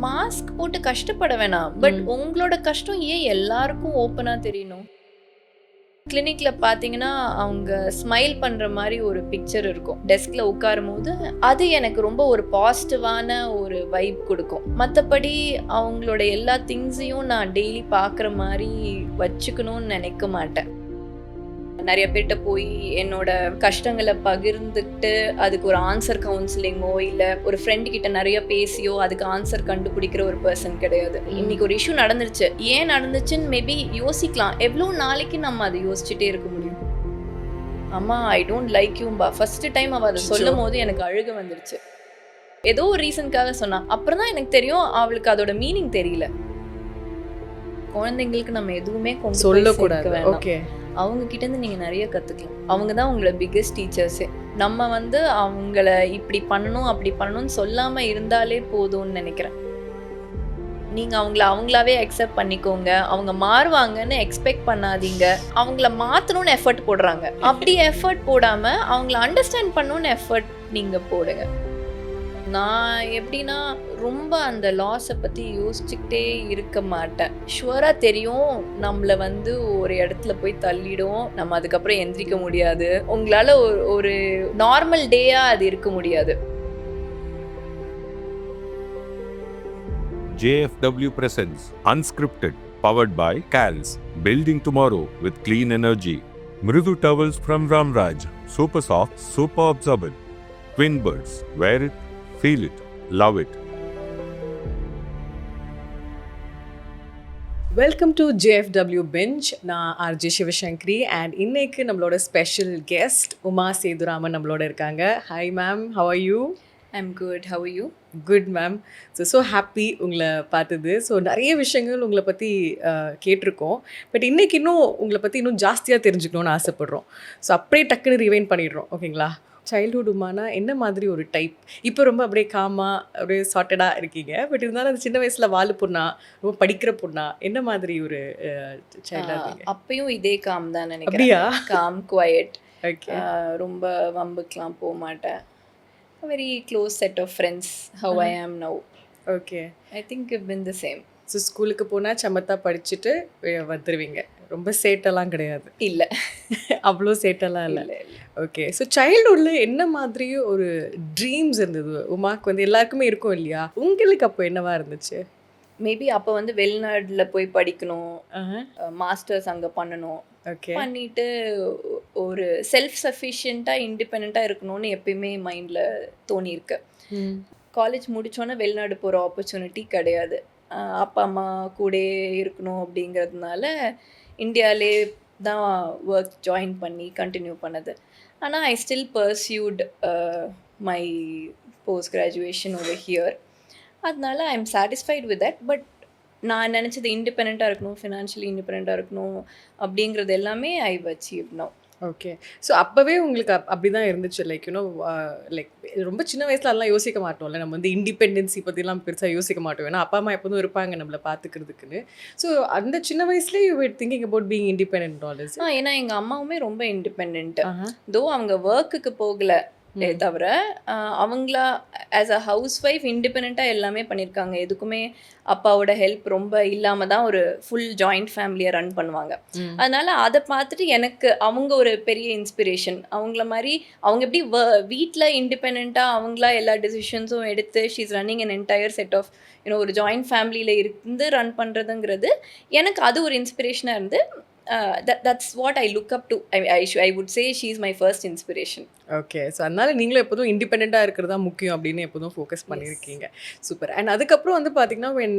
Mask போட்டு கஷ்டப்பட வேணாம். பட் உங்களோட கஷ்டம் ஏன் எல்லாருக்கும் ஓப்பனா தெரியணும்? கிளினிக்ல பார்த்தீங்கன்னா, அவங்க ஸ்மைல் பண்ற மாரி ஒரு பிக்சர் இருக்கும். டெஸ்க்ல உட்காரும்போது, அது எனக்கு ரொம்ப ஒரு பாசிட்டிவான ஒரு வைப் குடுக்கும். மத்தபடி அவங்களோட எல்லா திங்ஸையும் நான் டெய்லி பார்க்குற மாரி வச்சுக்கணும்னு நெனைக்க மாட்டேன். நெறைய பேர்ட்ட போய் என்னோட கஷ்டங்கள பகிர்ந்துட்டு, அதுக்கு ஒரு ஆன்சர் கவுன்சிலிங்கோ, இல்ல ஒரு ஃப்ரெண்ட் கிட்ட நெறைய பேசியோ, அதுக்கு ஆன்சர் கண்டுபிடிக்கிற ஒரு பெர்சன் கிடையாது. இன்னைக்கு ஒரு இஷ்யூ நடந்துருச்சு. ஏன் நடந்துச்சுன்னு மேபி யோசிக்கலாம். எவ்ளோ நாளைக்கு நம்ம அத யோசிச்சுட்டே இருக்க முடியும்? அம்மா ஐ டோன்ட் லைக் யூம்பா. ஃபர்ஸ்ட் டைம் அவ அத சொல்லும்போது எனக்கு அழுகை வந்துருச்சு. ஏதோ ஒரு ரீசனுக்காக சொன்னா. அப்புறம் தான் எனக்கு தெரியும், அவளுக்கு அதோட மீனிங் தெரியல. குழந்தைங்களுக்கு நம்ம எதுவுமே கொண்டு போய் சேர்க்க வேணாம். ஓகே, அவங்க கிட்ட இருந்து நீங்க நிறைய கத்துக்கலாம். அவங்க தான் உங்களோட பிக்கெஸ்ட் டீச்சர்ஸே. நம்ம வந்து அவங்கள இப்படி பண்ணணும் அப்படி பண்ணணும்னு சொல்லாம இருந்தாலே போதும்னு நினைக்கிறேன். நீங்க அவங்கள அவங்களாவே அக்செப்ட் பண்ணிக்கோங்க. அவங்க மாறுவாங்கன்னு எக்ஸ்பெக்ட் பண்ணாதீங்க. அவங்கள மாத்தணும்னு எஃபர்ட் போடுறாங்க. அப்படி எஃபர்ட் போடாம அவங்கள அண்டர்ஸ்டாண்ட் பண்ணணும்னு எஃபர்ட் நீங்க போடுங்க. நான் எப்படின்னா ரொம்ப அந்த லாஸை பற்றி யோசிச்சுக்கிட்டே இருக்க மாட்டேன். ஷுவராக தெரியும் நம்மளை வந்து ஒரு இடத்துல போய் தள்ளிடும், நம்ம அதுக்கப்புறம் எந்திரிக்க முடியாது. உங்களால் ஒரு நார்மல் டேயாக அது இருக்க முடியாது. JFW presents Unscripted, powered by CALS, Building Tomorrow with Clean Energy. Mridu towels from Ramraj, super soft, super absorbent. Twin birds, wear it, feel it, love it. Welcome to JFW Binge. நான் RJ Sivasankari and இன்னைக்கு நம்மளோட special guest Uma Sethuraman நம்மளோட இருக்காங்க. Hi ma'am, how are you? I'm good, how are you? Good ma'am. So happy உங்களை பார்த்தது. So நிறைய விஷயங்கள் உங்களை பற்றி கேட்டிருக்கோம். பட் இன்றைக்கி இன்னும் உங்களை பற்றி இன்னும் ஜாஸ்தியாக தெரிஞ்சுக்கணுன்னு ஆசைப்பட்றோம். ஸோ அப்படியே டக்குன்னு ரிவைண்ட் பண்ணிடுறோம், ஓகேங்களா? சைல்ட்ஹுட் உமானா என்ன மாதிரி ஒரு டைப்? இப்போ ரொம்ப அப்படியே காமாக அப்படியே சார்ட்டடாக இருக்கீங்க. பட் இருந்தாலும் அந்த சின்ன வயசில் வாலு பொண்ணா, ரொம்ப படிக்கிற பொண்ணா, என்ன மாதிரி ஒரு சைல்டாக இருக்கீங்க? அப்பயும் இதே காம் தான் நினைக்கிறேன். அப்படியா? Calm, quiet. ஓகே. ரொம்ப வம்புக்கெலாம் போக மாட்டேன். Very close set of friends. How I am now. Okay. I think it been the same. So ஸ்கூலுக்கு போனால் சமத்தா படிச்சுட்டு வந்துடுவீங்க. ரொம்ப சேட்டெல்லாம் கிடையாது? இல்லை, அவ்வளோ சேட்டெல்லாம் இல்லை. ஓகே. ஸோ சைல்ட்ஹுட்டில் என்ன மாதிரி ஒரு ட்ரீம்ஸ் இருந்தது உமாக்கு? வந்து எல்லாருக்குமே இருக்கும் இல்லையா? உங்களுக்கு அப்போ என்னவா இருந்துச்சு? மேபி அப்போ வந்து வெளிநாட்டில் போய் படிக்கணும், மாஸ்டர்ஸ் அங்கே பண்ணணும், ஓகே, பண்ணிட்டு ஒரு செல்ஃப் சஃபிஷியண்ட்டாக இண்டிபெண்ட்டாக இருக்கணும்னு எப்பயுமே மைண்டில் தோணியிருக்கு. காலேஜ் முடித்தோன்னே வெளிநாடு போகிற ஆப்பர்ச்சுனிட்டி கிடையாது. அப்பா அம்மா கூட இருக்கணும் அப்படிங்கிறதுனால இந்தியாவிலே தான் ஒர்க் ஜாயின் பண்ணி கண்டினியூ பண்ணது. ஆனால் I still pursued my post graduation over here. அதனால I am satisfied with that. But நான் நினச்சது இண்டிபெண்ட்டாக இருக்கணும், ஃபினான்ஷியலி இண்டிபெண்ட்டாக இருக்கணும் அப்படிங்கிறது எல்லாமே I achieve now. Okay. So அப்போவே உங்களுக்கு அப்படி தான் இருந்துச்சு? லைக் யூனோ, லைக் ரொம்ப சின்ன வயசில் அதெல்லாம் யோசிக்க மாட்டோம்ல, நம்ம வந்து இண்டிபெண்டன்சி பற்றிலாம் பெருசாக யோசிக்க மாட்டோம். ஏன்னா அப்பா அம்மா எப்போதும் இருப்பாங்க நம்மளை பார்த்துக்கிறதுக்குன்னு. ஸோ அந்த சின்ன வயசுலேயே you were thinking about being independent always? ஏன்னா எங்கள் அம்மாவுமே ரொம்ப இண்டிபெண்ட். தோ அவங்க ஒர்க்குக்கு போகலை தவிர அவங்களா ஆஸ் அ ஹவுஸ் ஒய்ஃப் இண்டிபெண்ட்டாக எல்லாமே பண்ணியிருக்காங்க. எதுக்குமே அப்பாவோட ஹெல்ப் ரொம்ப இல்லாமல் தான் ஒரு ஃபுல் ஜாயிண்ட் ஃபேமிலியை ரன் பண்ணுவாங்க. அதனால் அதை பார்த்துட்டு எனக்கு அவங்க ஒரு பெரிய இன்ஸ்பிரேஷன். அவங்கள மாதிரி அவங்க எப்படி வீட்டில் இண்டிபெண்ட்டாக அவங்களா எல்லா டெசிஷன்ஸும் எடுத்து she is running an entire set of ஒரு ஜாயிண்ட் ஃபேமிலியில் இருந்து ரன் பண்ணுறதுங்கிறது எனக்கு அது ஒரு இன்ஸ்பிரேஷனாக இருந்து. That's what I look up to. I would say she is my first inspiration. Okay. So அதனால் நீங்களும் எப்போதும் இண்டிபெண்ட்டாக இருக்கிறது தான் முக்கியம் அப்படின்னு எப்போதும் ஃபோக்கஸ் பண்ணியிருக்கீங்க. சூப்பர். அண்ட் அதுக்கப்புறம் வந்து பார்த்திங்கன்னா when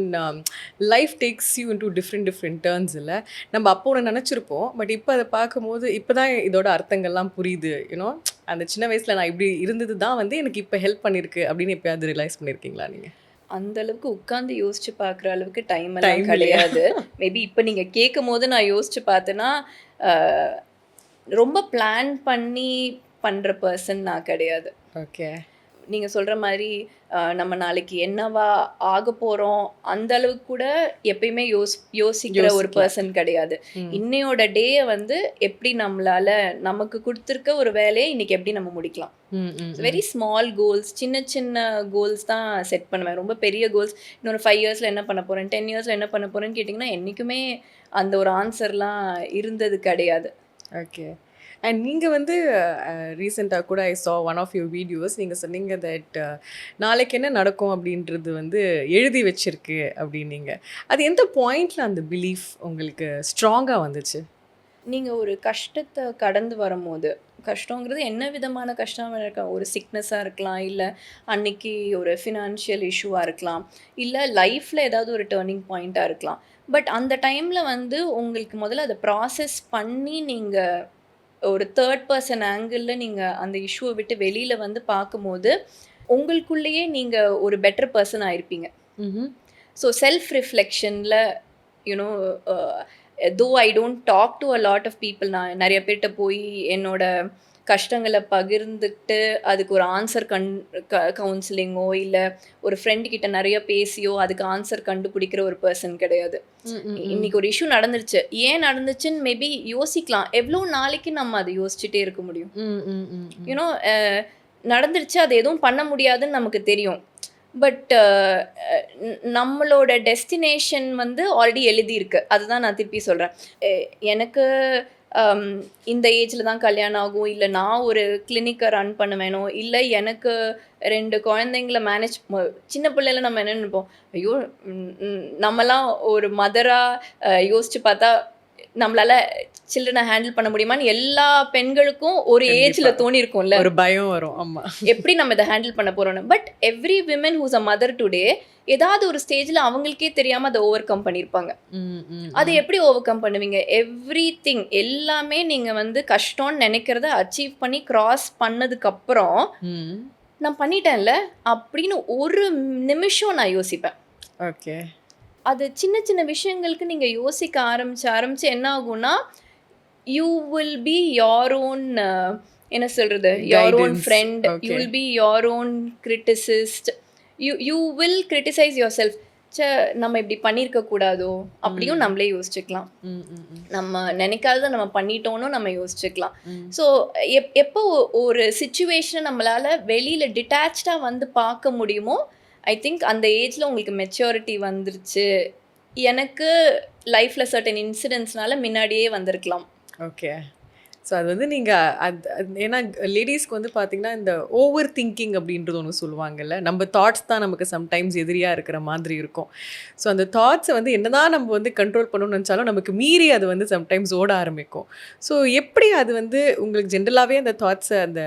life tax you in to different turns இல்லை, நம்ம அப்போ ஒன்று நினச்சிருப்போம். பட் இப்போ அதை பார்க்கும்போது இப்போ தான் இதோட அர்த்தங்கள்லாம் புரியுது. யூனோ, அந்த சின்ன வயசில் நான் இப்படி இருந்தது தான் வந்து எனக்கு இப்போ ஹெல்ப் பண்ணியிருக்கு அப்படின்னு எப்போயாவது ரியலைஸ் பண்ணியிருக்கீங்களா நீங்கள்? அந்த அளவுக்கு உட்காந்து யோசிச்சு பார்க்குற அளவுக்கு டைம் எல்லாம் கிடையாது. மேபி இப்போ நீங்கள் கேட்கும் போது நான் யோசிச்சு பார்த்தேன்னா ரொம்ப பிளான் பண்ணி பண்ணுற பர்சன் நான் கிடையாது. ஓகே. நீங்கள் சொல்கிற மாதிரி நம்ம நாளைக்கு என்னவா ஆக போகிறோம் அந்த அளவுக்கு கூட எப்பயுமே யோசிக்கிற ஒரு யோசிக்கலாம். பர்சன் கிடையாது. இன்னையோட டேயை வந்து எப்படி நம்மளால நமக்கு கொடுத்துருக்க ஒரு வேலையை இன்னைக்கு எப்படி நம்ம முடிக்கலாம். வெரி ஸ்மால் கோல்ஸ், சின்ன சின்ன கோல்ஸ் தான் செட் பண்ணுவேன். ரொம்ப பெரிய கோல்ஸ் இன்னொரு 5 இயர்ஸில் என்ன பண்ண போகிறேன், 10 இயர்ஸில் என்ன பண்ண போகிறேன்னு கேட்டிங்கன்னா என்றைக்குமே அந்த ஒரு ஆன்சர்லாம் இருந்தது கிடையாது. ஓகே. அண்ட் நீங்கள் வந்து ரீசெண்டாக கூட I saw one of your videos. நீங்கள் சொன்னீங்க தட் நாளைக்கு என்ன நடக்கும் அப்படின்றது வந்து எழுதி வச்சிருக்கு அப்படின்னீங்க. அது எந்த பாயிண்டில் அந்த பிலீஃப் உங்களுக்கு ஸ்ட்ராங்காக வந்துச்சு? நீங்கள் ஒரு கஷ்டத்தை கடந்து வரும்போது, கஷ்டங்கிறது என்ன விதமான கஷ்டம் இருக்கலாம், ஒரு சிக்னஸாக இருக்கலாம், இல்லை அன்னைக்கு ஒரு ஃபினான்ஷியல் இஷ்யூவாக இருக்கலாம், இல்லை லைஃப்பில் ஏதாவது ஒரு டேர்னிங் பாயிண்ட்டாக இருக்கலாம். பட் அந்த டைமில் வந்து உங்களுக்கு முதல்ல அதை ப்ராசஸ் பண்ணி நீங்கள் ஒரு தேர்ட் பர்சன் ஆங்கிளில் நீங்கள் அந்த இஷ்யூவை விட்டு வெளியில் வந்து பார்க்கும்போது உங்களுக்குள்ளேயே நீங்கள் ஒரு பெட்டர் பர்சன் ஆயிருப்பீங்க. ஸோ செல்ஃப் ரிஃப்ளெக்ஷனில் you know though I don't talk to a lot of people, நான் நிறைய பேர்கிட்ட போய் என்னோட கஷ்டங்களை பகிர்ந்துட்டு அதுக்கு ஒரு ஆன்சர் கவுன்சிலிங்கோ இல்லை ஒரு ஃப்ரெண்டு கிட்ட நிறைய பேசியோ அதுக்கு ஆன்சர் கண்டுபிடிக்கிற ஒரு பர்சன் கிடையாது. இன்னைக்கு ஒரு இஷ்யூ நடந்துருச்சு, ஏன் நடந்துச்சுன்னு மேபி யோசிக்கலாம். எவ்வளோ நாளைக்கு நம்ம அதை யோசிச்சுட்டே இருக்க முடியும்? யூனோ நடந்துருச்சு, அது எதுவும் பண்ண முடியாதுன்னு நமக்கு தெரியும். பட் நம்மளோட டெஸ்டினேஷன் வந்து ஆல்ரெடி எழுதியிருக்கு. அதுதான் நான் திருப்பி சொல்கிறேன். எனக்கு இந்த ஏஜில் தான் கல்யாணம் ஆகும், இல்லை நான் ஒரு கிளினிக்கை ரன் பண்ணுவேனோ, இல்லை எனக்கு 2 குழந்தைங்கள மேனேஜ், சின்ன பிள்ளைல நம்ம என்ன நினைப்போம், ஐயோ நம்மலாம் ஒரு மதராக யோசித்து பார்த்தா நம்மளால சில்ட்ரனை ஹேண்டில் பண்ண முடியுமான்னு எல்லா பெண்களுக்கும் ஒரு ஏஜில் தோணியிருக்கும்ல, ஒரு பயம் வரும். ஆமாம், எப்படி நம்ம இதை ஹேண்டில் பண்ண போகிறோன்னு. But every women whose a mother today ஏதாவது ஒரு ஸ்டேஜில் அவங்களுக்கே தெரியாமல் அதை ஓவர் கம் பண்ணியிருப்பாங்க. அதை எப்படி ஓவர் கம் பண்ணுவீங்க? எவ்ரி திங் எல்லாமே நீங்கள் வந்து கஷ்டம்னு நினைக்கிறத அச்சீவ் பண்ணி கிராஸ் பண்ணதுக்கப்புறம் நான் பண்ணிட்டேன்ல அப்படின்னு ஒரு நிமிஷம் நான் யோசிப்பேன். ஓகே. அது சின்ன சின்ன விஷயங்களுக்கு நீங்கள் யோசிக்க ஆரம்பிச்சு என்ன ஆகும்னா, you will be your own, என்ன சொல்கிறது, your own friend, you will be your own criticist, you will criticize your self. நம்ம இப்படி பண்ணியிருக்க கூடாதோ அப்படியும் நம்மளே யோசிச்சுக்கலாம். நம்ம நினைக்காத நம்ம பண்ணிட்டோன்னு நம்ம யோசிச்சுக்கலாம். ஸோ எப்போ ஒரு சுச்சுவேஷனை நம்மளால் வெளியில் டிட்டாச்சாக வந்து பார்க்க முடியுமோ, ஐ திங்க் அந்த ஏஜில் உங்களுக்கு மெச்சூரிட்டி வந்துருச்சு. எனக்கு லைஃப்பில் சர்டன் இன்சிடென்ட்ஸ்னால முன்னாடியே வந்திருக்கலாம். ஓகே. ஸோ அது வந்து நீங்கள் ஏன்னா லேடிஸ்க்கு வந்து பார்த்திங்கன்னா இந்த ஓவர் திங்கிங் அப்படின்றது ஒன்று சொல்லுவாங்கல்ல, நம்ம தாட்ஸ் தான் நமக்கு சம்டைம்ஸ் எதிரியாக இருக்கிற மாதிரி இருக்கும். ஸோ அந்த தாட்ஸை வந்து என்ன தான் நம்ம வந்து கண்ட்ரோல் பண்ணணும்னு நினச்சாலும் நமக்கு மீறி அது வந்து சம்டைம்ஸ் ஓட ஆரம்பிக்கும். ஸோ எப்படி அது வந்து உங்களுக்கு ஜென்ரலாகவே அந்த தாட்ஸை அந்த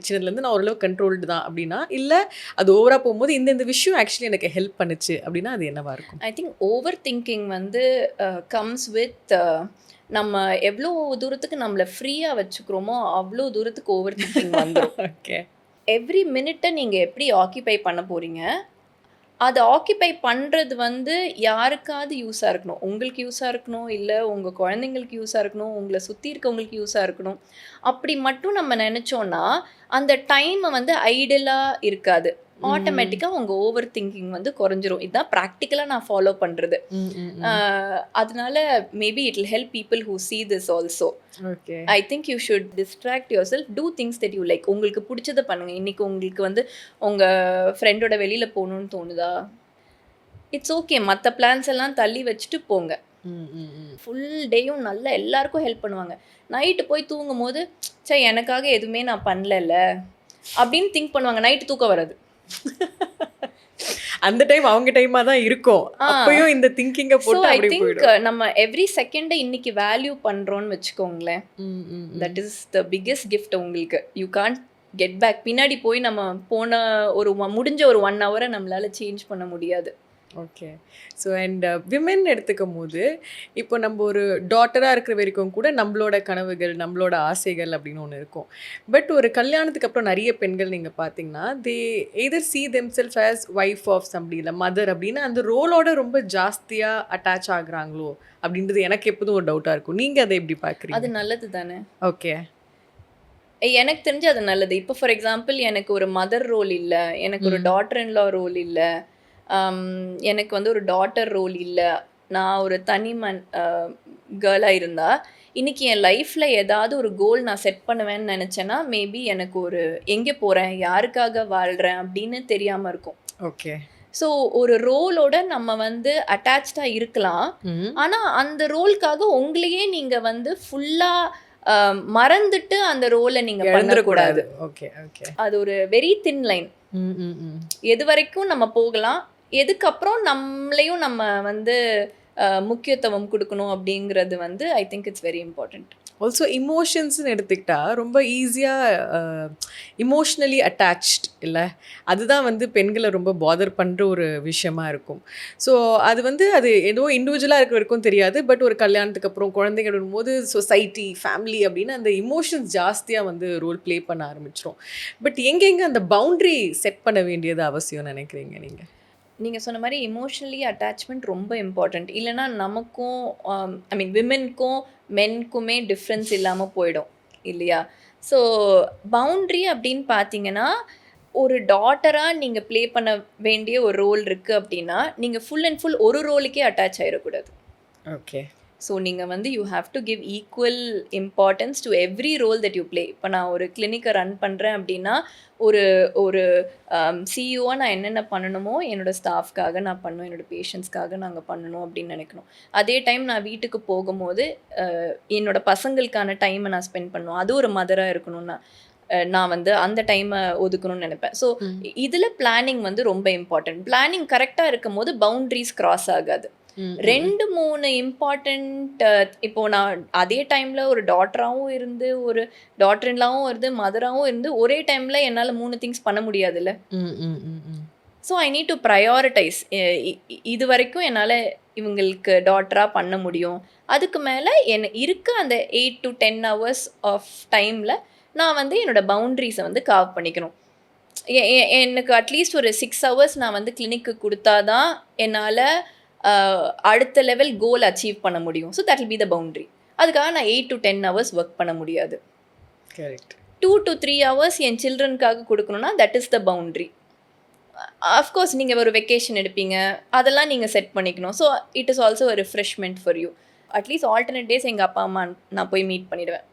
சின்னதுலேருந்து நான் ஓரளவு கண்ட்ரோல்டு தான் அப்படின்னா, இல்லை அது ஓவராக போகும்போது இந்த விஷயம் ஆக்சுவலி எனக்கு ஹெல்ப் பண்ணுச்சு அப்படின்னா அது என்னவாக இருக்கும்? ஐ திங்க் ஓவர் திங்கிங் வந்து கம்ஸ் வித் நம்ம எவ்வளோ தூரத்துக்கு நம்மளை ஃப்ரீயாக வச்சுக்கிறோமோ அவ்வளோ தூரத்துக்கு ஓவர் திங்கிங் வந்துடும். ஓகே. எவ்ரி மினிட்டை நீங்கள் எப்படி ஆக்கியபை பண்ண போகிறீங்க, அதை ஆக்கியபை பண்ணுறது வந்து யாருக்காவது யூஸாக இருக்கணும். உங்களுக்கு யூஸாக இருக்கணும், இல்லை உங்கள் குழந்தைங்களுக்கு யூஸாக இருக்கணும், உங்களை சுற்றி இருக்கவங்களுக்கு யூஸாக இருக்கணும். அப்படி மட்டும் நம்ம நினச்சோன்னா அந்த டைமை வந்து ஐடியலாக இருக்காது. ஆட்டோமேட்டிக்காக உங்கள் ஓவர் திங்கிங் வந்து குறைஞ்சிரும். இதுதான் ப்ராக்டிக்கலாக நான் ஃபாலோ பண்ணுறது. அதனால maybe it will help people who see this also. Okay. I think you should distract yourself, do things that you like. உங்களுக்கு பிடிச்சதை பண்ணுங்கள். இன்றைக்கி உங்களுக்கு வந்து உங்கள் ஃப்ரெண்டோட வெளியில் போகணுன்னு தோணுதா, இட்ஸ் ஓகே, மற்ற பிளான்ஸ் எல்லாம் தள்ளி வச்சுட்டு போங்க. ஃபுல் டேயும் நல்லா எல்லாருக்கும் ஹெல்ப் பண்ணுவாங்க. நைட்டு போய் தூங்கும் போது எனக்காக எதுவுமே நான் பண்ணல அப்படின்னு திங்க் பண்ணுவாங்க. நைட்டு தூக்கம் வராது. அந்த டைம் அவங்க டைமாக தான் இருக்கும். அப்பயும் இந்த திங்கிங்கை போட்டு ஐ திங்க் நம்ம எவ்ரி செகண்டை இன்னைக்கு வேல்யூ பண்ணுறோன்னு வச்சுக்கோங்களேன். That is the biggest gift உங்களுக்கு. You can't get back. பின்னாடி போய் நம்ம போன ஒரு முடிஞ்ச ஒரு 1 ஹவரை நம்மளால் சேஞ்ச் பண்ண முடியாது. ஓகே. ஸோ அண்ட் விமென் எடுத்துக்கும் போது இப்போ நம்ம ஒரு டாட்டராக இருக்கிற வரைக்கும் கூட நம்மளோட கனவுகள், நம்மளோட ஆசைகள் அப்படின்னு ஒன்று இருக்கும். பட் ஒரு கல்யாணத்துக்கு அப்புறம் நிறைய பெண்கள் நீங்கள் பார்த்தீங்கன்னா they either see themselves as wife of somebody, இல்லை மதர் அப்படின்னு அந்த ரோலோட ரொம்ப ஜாஸ்தியாக அட்டாச் ஆகுறாங்களோ அப்படின்றது எனக்கு எப்போதும் ஒரு டவுட்டாக இருக்கும். நீங்கள் அதை எப்படி பார்க்குறீங்க? அது நல்லது தானே. ஓகே. எனக்கு தெரிஞ்சு அது நல்லது. இப்போ ஃபார் எக்ஸாம்பிள் எனக்கு ஒரு மதர் ரோல் இல்ல, எனக்கு ஒரு டாட்டர் இன் லா ரோல் இல்ல, எனக்கு வந்து ஒரு டாட்டர் ரோல் இல்ல. நான் ஒரு தனி கேர்ளா இருந்தா, இன்னைக்கு என் லைஃப்ல ஏதாவது ஒரு கோல் நான் செட் பண்ணுவேன்னு நெனச்சேன்னா, மேபி எனக்கு ஒரு எங்கே போறேன், யாருக்காக வாழ்றேன் அப்படின்னு தெரியாம இருக்கும். ஓகே. ஸோ ஒரு ரோலோட நம்ம வந்து அட்டாச்டா இருக்கலாம். ஆனா அந்த ரோலுக்காக உங்களையே நீங்க வந்து ஃபுல்லா மறந்துட்டு அந்த ரோலை நீங்க பண்ணக்கூடாது. Okay okay. அது ஒரு வெரி தின் லைன். எது வரைக்கும் நம்ம போகலாம், எதுக்கப்புறம் நம்மளையும் நம்ம வந்து முக்கியத்துவம் கொடுக்கணும் அப்படிங்கிறது வந்து I think it's very important. Also இமோஷன்ஸ்னு எடுத்துக்கிட்டா ரொம்ப ஈஸியாக இமோஷ்னலி அட்டாச்ட் இல்லை, அதுதான் வந்து பெண்களை ரொம்ப பாதர் பண்ணுற ஒரு விஷயமா இருக்கும். ஸோ அது வந்து அது ஏதோ இண்டிவிஜுவலாக இருக்கிற வரைக்கும் தெரியாது, பட் ஒரு கல்யாணத்துக்கு அப்புறம் குழந்தைங்க வரும்போது சொசைட்டி ஃபேமிலி அப்படின்னு அந்த இமோஷன்ஸ் ஜாஸ்தியாக வந்து ரோல் ப்ளே பண்ண ஆரம்பிச்சிடும். பட் எங்கெங்கே அந்த பவுண்ட்ரி செட் பண்ண வேண்டியது அவசியம் நினைக்கிறீங்க நீங்கள்? நீங்கள் சொன்ன மாதிரி இமோஷ்னலி அட்டாச்மெண்ட் ரொம்ப இம்பார்ட்டண்ட். இல்லைனா நமக்கும் ஐ மீன் விமென்க்கும் மென்க்குமே டிஃப்ரென்ஸ் இல்லாமல் போயிடும் இல்லையா? ஸோ பவுண்ட்ரி அப்படின்னு பார்த்தீங்கன்னா, ஒரு டாட்டராக நீங்கள் ப்ளே பண்ண வேண்டிய ஒரு ரோல் இருக்குது அப்படின்னா, நீங்கள் ஃபுல் அண்ட் ஃபுல் ஒரு ரோலுக்கே அட்டாச் ஆகிடக்கூடாது. ஓகே. ஸோ நீங்கள் வந்து you have to give equal importance to every role that you play. இப்போ நான் ஒரு கிளினிக்கை ரன் பண்ணுறேன் அப்படின்னா, ஒரு ஒரு சிஇஓவாக நான் என்னென்ன பண்ணணுமோ என்னோடய ஸ்டாஃப்காக நான் பண்ணுவேன், என்னோடய பேஷண்ட்ஸ்க்காக நாங்கள் பண்ணணும் அப்படின்னு நினைக்கணும். அதே டைம் நான் வீட்டுக்கு போகும்போது என்னோடய பசங்களுக்கான டைமை நான் ஸ்பெண்ட் பண்ணணும். அது ஒரு மதராக இருக்கணும்னா நான் வந்து அந்த டைமை ஒதுக்கணும்னு நினைப்பேன். ஸோ இதில் பிளானிங் வந்து ரொம்ப இம்பார்ட்டன்ட். பிளானிங் கரெக்டாக இருக்கும் போது பவுண்ட்ரிஸ் கிராஸ் ஆகாது. 2-3 இம்பார்ட்டண்ட் இப்போ நான் அதே டைமில் ஒரு டாட்டராகவும் இருந்து ஒரு டாட்டர் இன்லாவும் இருந்து மதராகவும் இருந்து ஒரே டைமில் என்னால் 3 திங்ஸ் பண்ண முடியாதுல்ல. So I need to prioritise. இது வரைக்கும் என்னால் இவங்களுக்கு டாட்டராக பண்ண முடியும், அதுக்கு மேலே இருக்க அந்த 8 to 10 hours ஆஃப் டைமில் நான் வந்து என்னோடய பவுண்ட்ரிஸை வந்து காவ் பண்ணிக்கணும். எனக்கு அட்லீஸ்ட் ஒரு 6 hours நான் வந்து கிளினிக்கு கொடுத்தா தான் என்னால் அடுத்த லெவல் கோல் அச்சீவ் பண்ண முடியும். So that will be the boundary. அதுக்காக நான் 8 to 10 hours ஒர்க் பண்ண முடியாது. கரெக்ட். 2 to 3 hours என் சில்ட்ரனுக்காக கொடுக்கணும்னா that is the boundary. Of course நீங்கள் ஒரு வெக்கேஷன் எடுப்பீங்க, அதெல்லாம் நீங்கள் செட் பண்ணிக்கணும். ஸோ இட் இஸ் ஆல்சோ ஒரு refreshment for you. At least alternate days எங்கள் அப்பா அம்மா நான் போய் மீட் பண்ணிவிடுவேன்.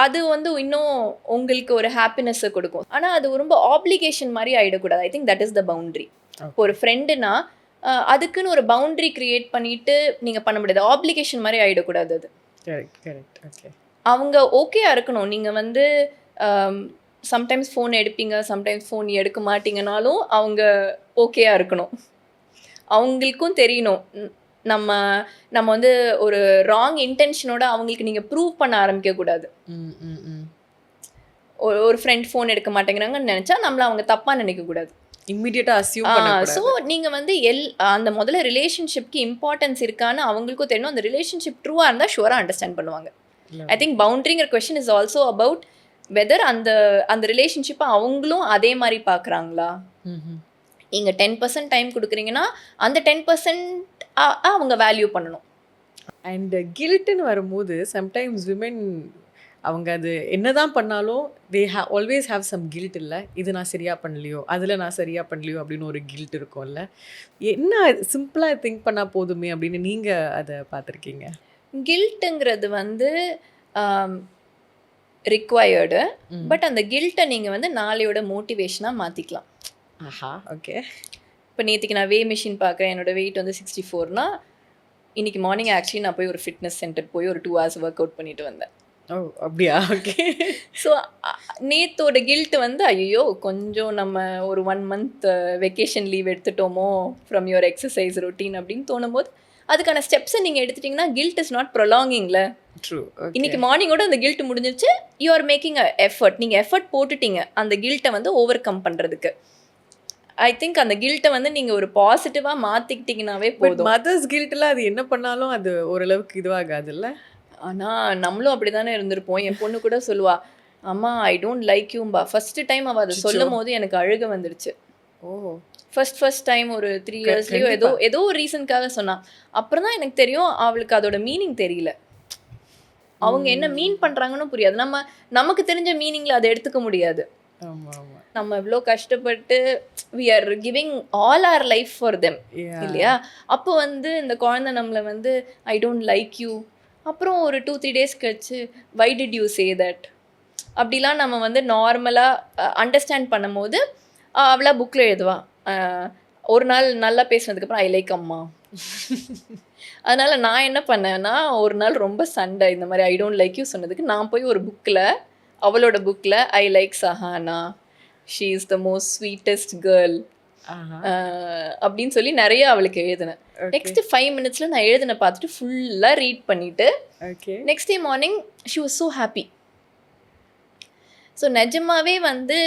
அது வந்து இன்னும் உங்களுக்கு ஒரு ஹாப்பினஸ்ஸை கொடுக்கும். ஆனால் அது ரொம்ப ஆப்ளிகேஷன் மாதிரி ஆகிடக்கூடாது. I think that is the boundary. இப்போ ஒரு ஃப்ரெண்டுனா அதுக்குன்னு ஒரு பவுண்ட்ரி கிரியேட் பண்ணிட்டு நீங்கள் பண்ண முடியாது. ஆப்ளிகேஷன் மாதிரி ஆகிடக்கூடாது அது. Correct correct. ஓகே. அவங்க ஓகேயா இருக்கணும். நீங்கள் வந்து சம்டைம்ஸ் ஃபோன் எடுப்பீங்க, சம்டைம்ஸ் ஃபோன் எடுக்க மாட்டீங்கனாலும் அவங்க ஓகேயா இருக்கணும். அவங்களுக்கும் தெரியணும் நம்ம வந்து ஒரு ராங் இன்டென்ஷனோட அவங்களுக்கு நீங்கள் ப்ரூவ் பண்ண ஆரம்பிக்கக்கூடாது. ஒரு ஃப்ரெண்ட் ஃபோன் எடுக்க மாட்டேங்கிறாங்கன்னு நினச்சா நம்மள அவங்க தப்பாக நினைக்கக்கூடாது. இம்மிடியேட்டாக அஸ்யூம் பண்ணக்கூடாது. ஸோ நீங்கள் வந்து அந்த முதல்ல ரிலேஷன்ஷிப்க்கு இம்பார்ட்டன்ஸ் இருக்கான்னு அவங்களுக்கும் தெரியணும். அந்த ரிலேஷன்ஷிப் ட்ரூவாக இருந்தால் ஷுவராக அண்டர்ஸ்டாண்ட் பண்ணுவாங்க. ஐ திங்க் பவுண்ட்ரிங்கிற question is also about whether அந்த ரிலேஷன்ஷிப்பை அவங்களும் அதே மாதிரி பார்க்குறாங்களா. நீங்கள் 10% டைம் கொடுக்குறீங்கன்னா அந்த 10% அவங்க வேல்யூ பண்ணணும். அண்ட் கில்ட்டுன்னு வரும்போது சம்டைம்ஸ் விமென் அவங்க அது என்னதான் பண்ணாலும் they always have some guilt. இல்லை, இது நான் சரியாக பண்ணலையோ, அதில் நான் சரியாக பண்ணலையோ அப்படின்னு ஒரு கில்ட் இருக்கும்ல. என்ன சிம்பிளாக திங்க் பண்ணால் போதுமே அப்படின்னு நீங்கள் அதை பார்த்துருக்கீங்க? கில்ட்டுங்கிறது வந்து ரிக்வயர்டு. பட் அந்த கில்ட்டை நீங்கள் வந்து நாளையோட மோட்டிவேஷனாக மாற்றிக்கலாம். ஆஹா, ஓகே. இப்போ நேற்றுக்கு நான் மிஷின் பார்க்குறேன், என்னோடய வெயிட் வந்து 64னா இன்றைக்கி மார்னிங் ஆக்சுவலி நான் போய் ஒரு ஃபிட்னஸ் சென்டர் போய் ஒரு 2 hours ஒர்க் அவுட் பண்ணிட்டு வந்தேன். ஓ, அப்படியா? ஓகே. ஸோ நேத்தோட கில்ட் வந்து ஐயோ கொஞ்சம் நம்ம ஒரு 1 month வெக்கேஷன் லீவ் எடுத்துட்டோமோ ஃப்ரம் யுவர் எக்ஸசைஸ் ரொட்டீன் அப்படின்னு தோணும்போது அதுக்கான ஸ்டெப்ஸை நீங்கள் எடுத்துட்டிங்கன்னா கில்ட் இஸ் நாட் ப்ரொலாங்கிங்ல. ட்ரூ. இன்னைக்கு மார்னிங்கோட அந்த கில்ட் முடிஞ்சிருச்சு, you are making a effort. நீங்கள் எஃபர்ட் போட்டுட்டீங்க அந்த கில்ட்டை வந்து ஓவர் கம் பண்ணுறதுக்கு. ஐ திங்க் அந்த கில்ட்டை வந்து நீங்கள் ஒரு பாசிட்டிவாக மாற்றிக்கிட்டிங்கனாவே போதும். மதர்ஸ் கில்ட்டில் அது என்ன பண்ணாலும் அது ஓரளவுக்கு இதுவாகாதுல்ல. ஆனால் நம்மளும் அப்படி தானே இருந்திருப்போம். என் பொண்ணு கூட சொல்லுவா, அம்மா ஐ டோன்ட் லைக் யூம்பா. ஃபஸ்ட்டு டைம் அவள் அதை சொல்லும் போது எனக்கு அழுக வந்துடுச்சு. ஓ, ஃபர்ஸ்ட் டைம் ஒரு 3 yearsலையோ ஏதோ ஒரு ரீசனுக்காக சொன்னான். அப்புறம் தான் எனக்கு தெரியும் அவளுக்கு அதோட மீனிங் தெரியல. அவங்க என்ன மீன் பண்றாங்கன்னு புரியாது. நமக்கு தெரிஞ்ச மீனிங்ல அதை எடுத்துக்க முடியாது. ஆமா ஆமா நம்ம இவ்வளோ கஷ்டப்பட்டு we are giving all our life for them இல்லையா? அப்போ வந்து இந்த குழந்தை நம்மளை வந்து ஐ டோன்ட் லைக் யூ, அப்புறம் ஒரு 2-3 days கழிச்சு why did you say that அப்படிலாம் நம்ம வந்து நார்மலாக அண்டர்ஸ்டாண்ட் பண்ணும் போது அவளா புக்கில் எழுதுவா, ஒரு நாள் நல்லா பேசுனதுக்கப்புறம் ஐ லைக் அம்மா. அதனால நான் என்ன பண்ணேன்னா, ஒரு நாள் ரொம்ப சண்டை இந்த மாதிரி ஐ டோன்ட் லைக் யூ சொன்னதுக்கு நான் போய் ஒரு புக்கில், அவளோட புக்கில் I like Sahana, she is the most sweetest girl அப்படின்னு சொல்லி நிறைய அவளுக்கு எழுதினேன். நெக்ஸ்ட் 5 minutesல நான் எழுதின பார்த்துட்டு ஃபுல்லாக ரீட் பண்ணிட்டு next day morning she was so happy. So நிஜமாவே வந்து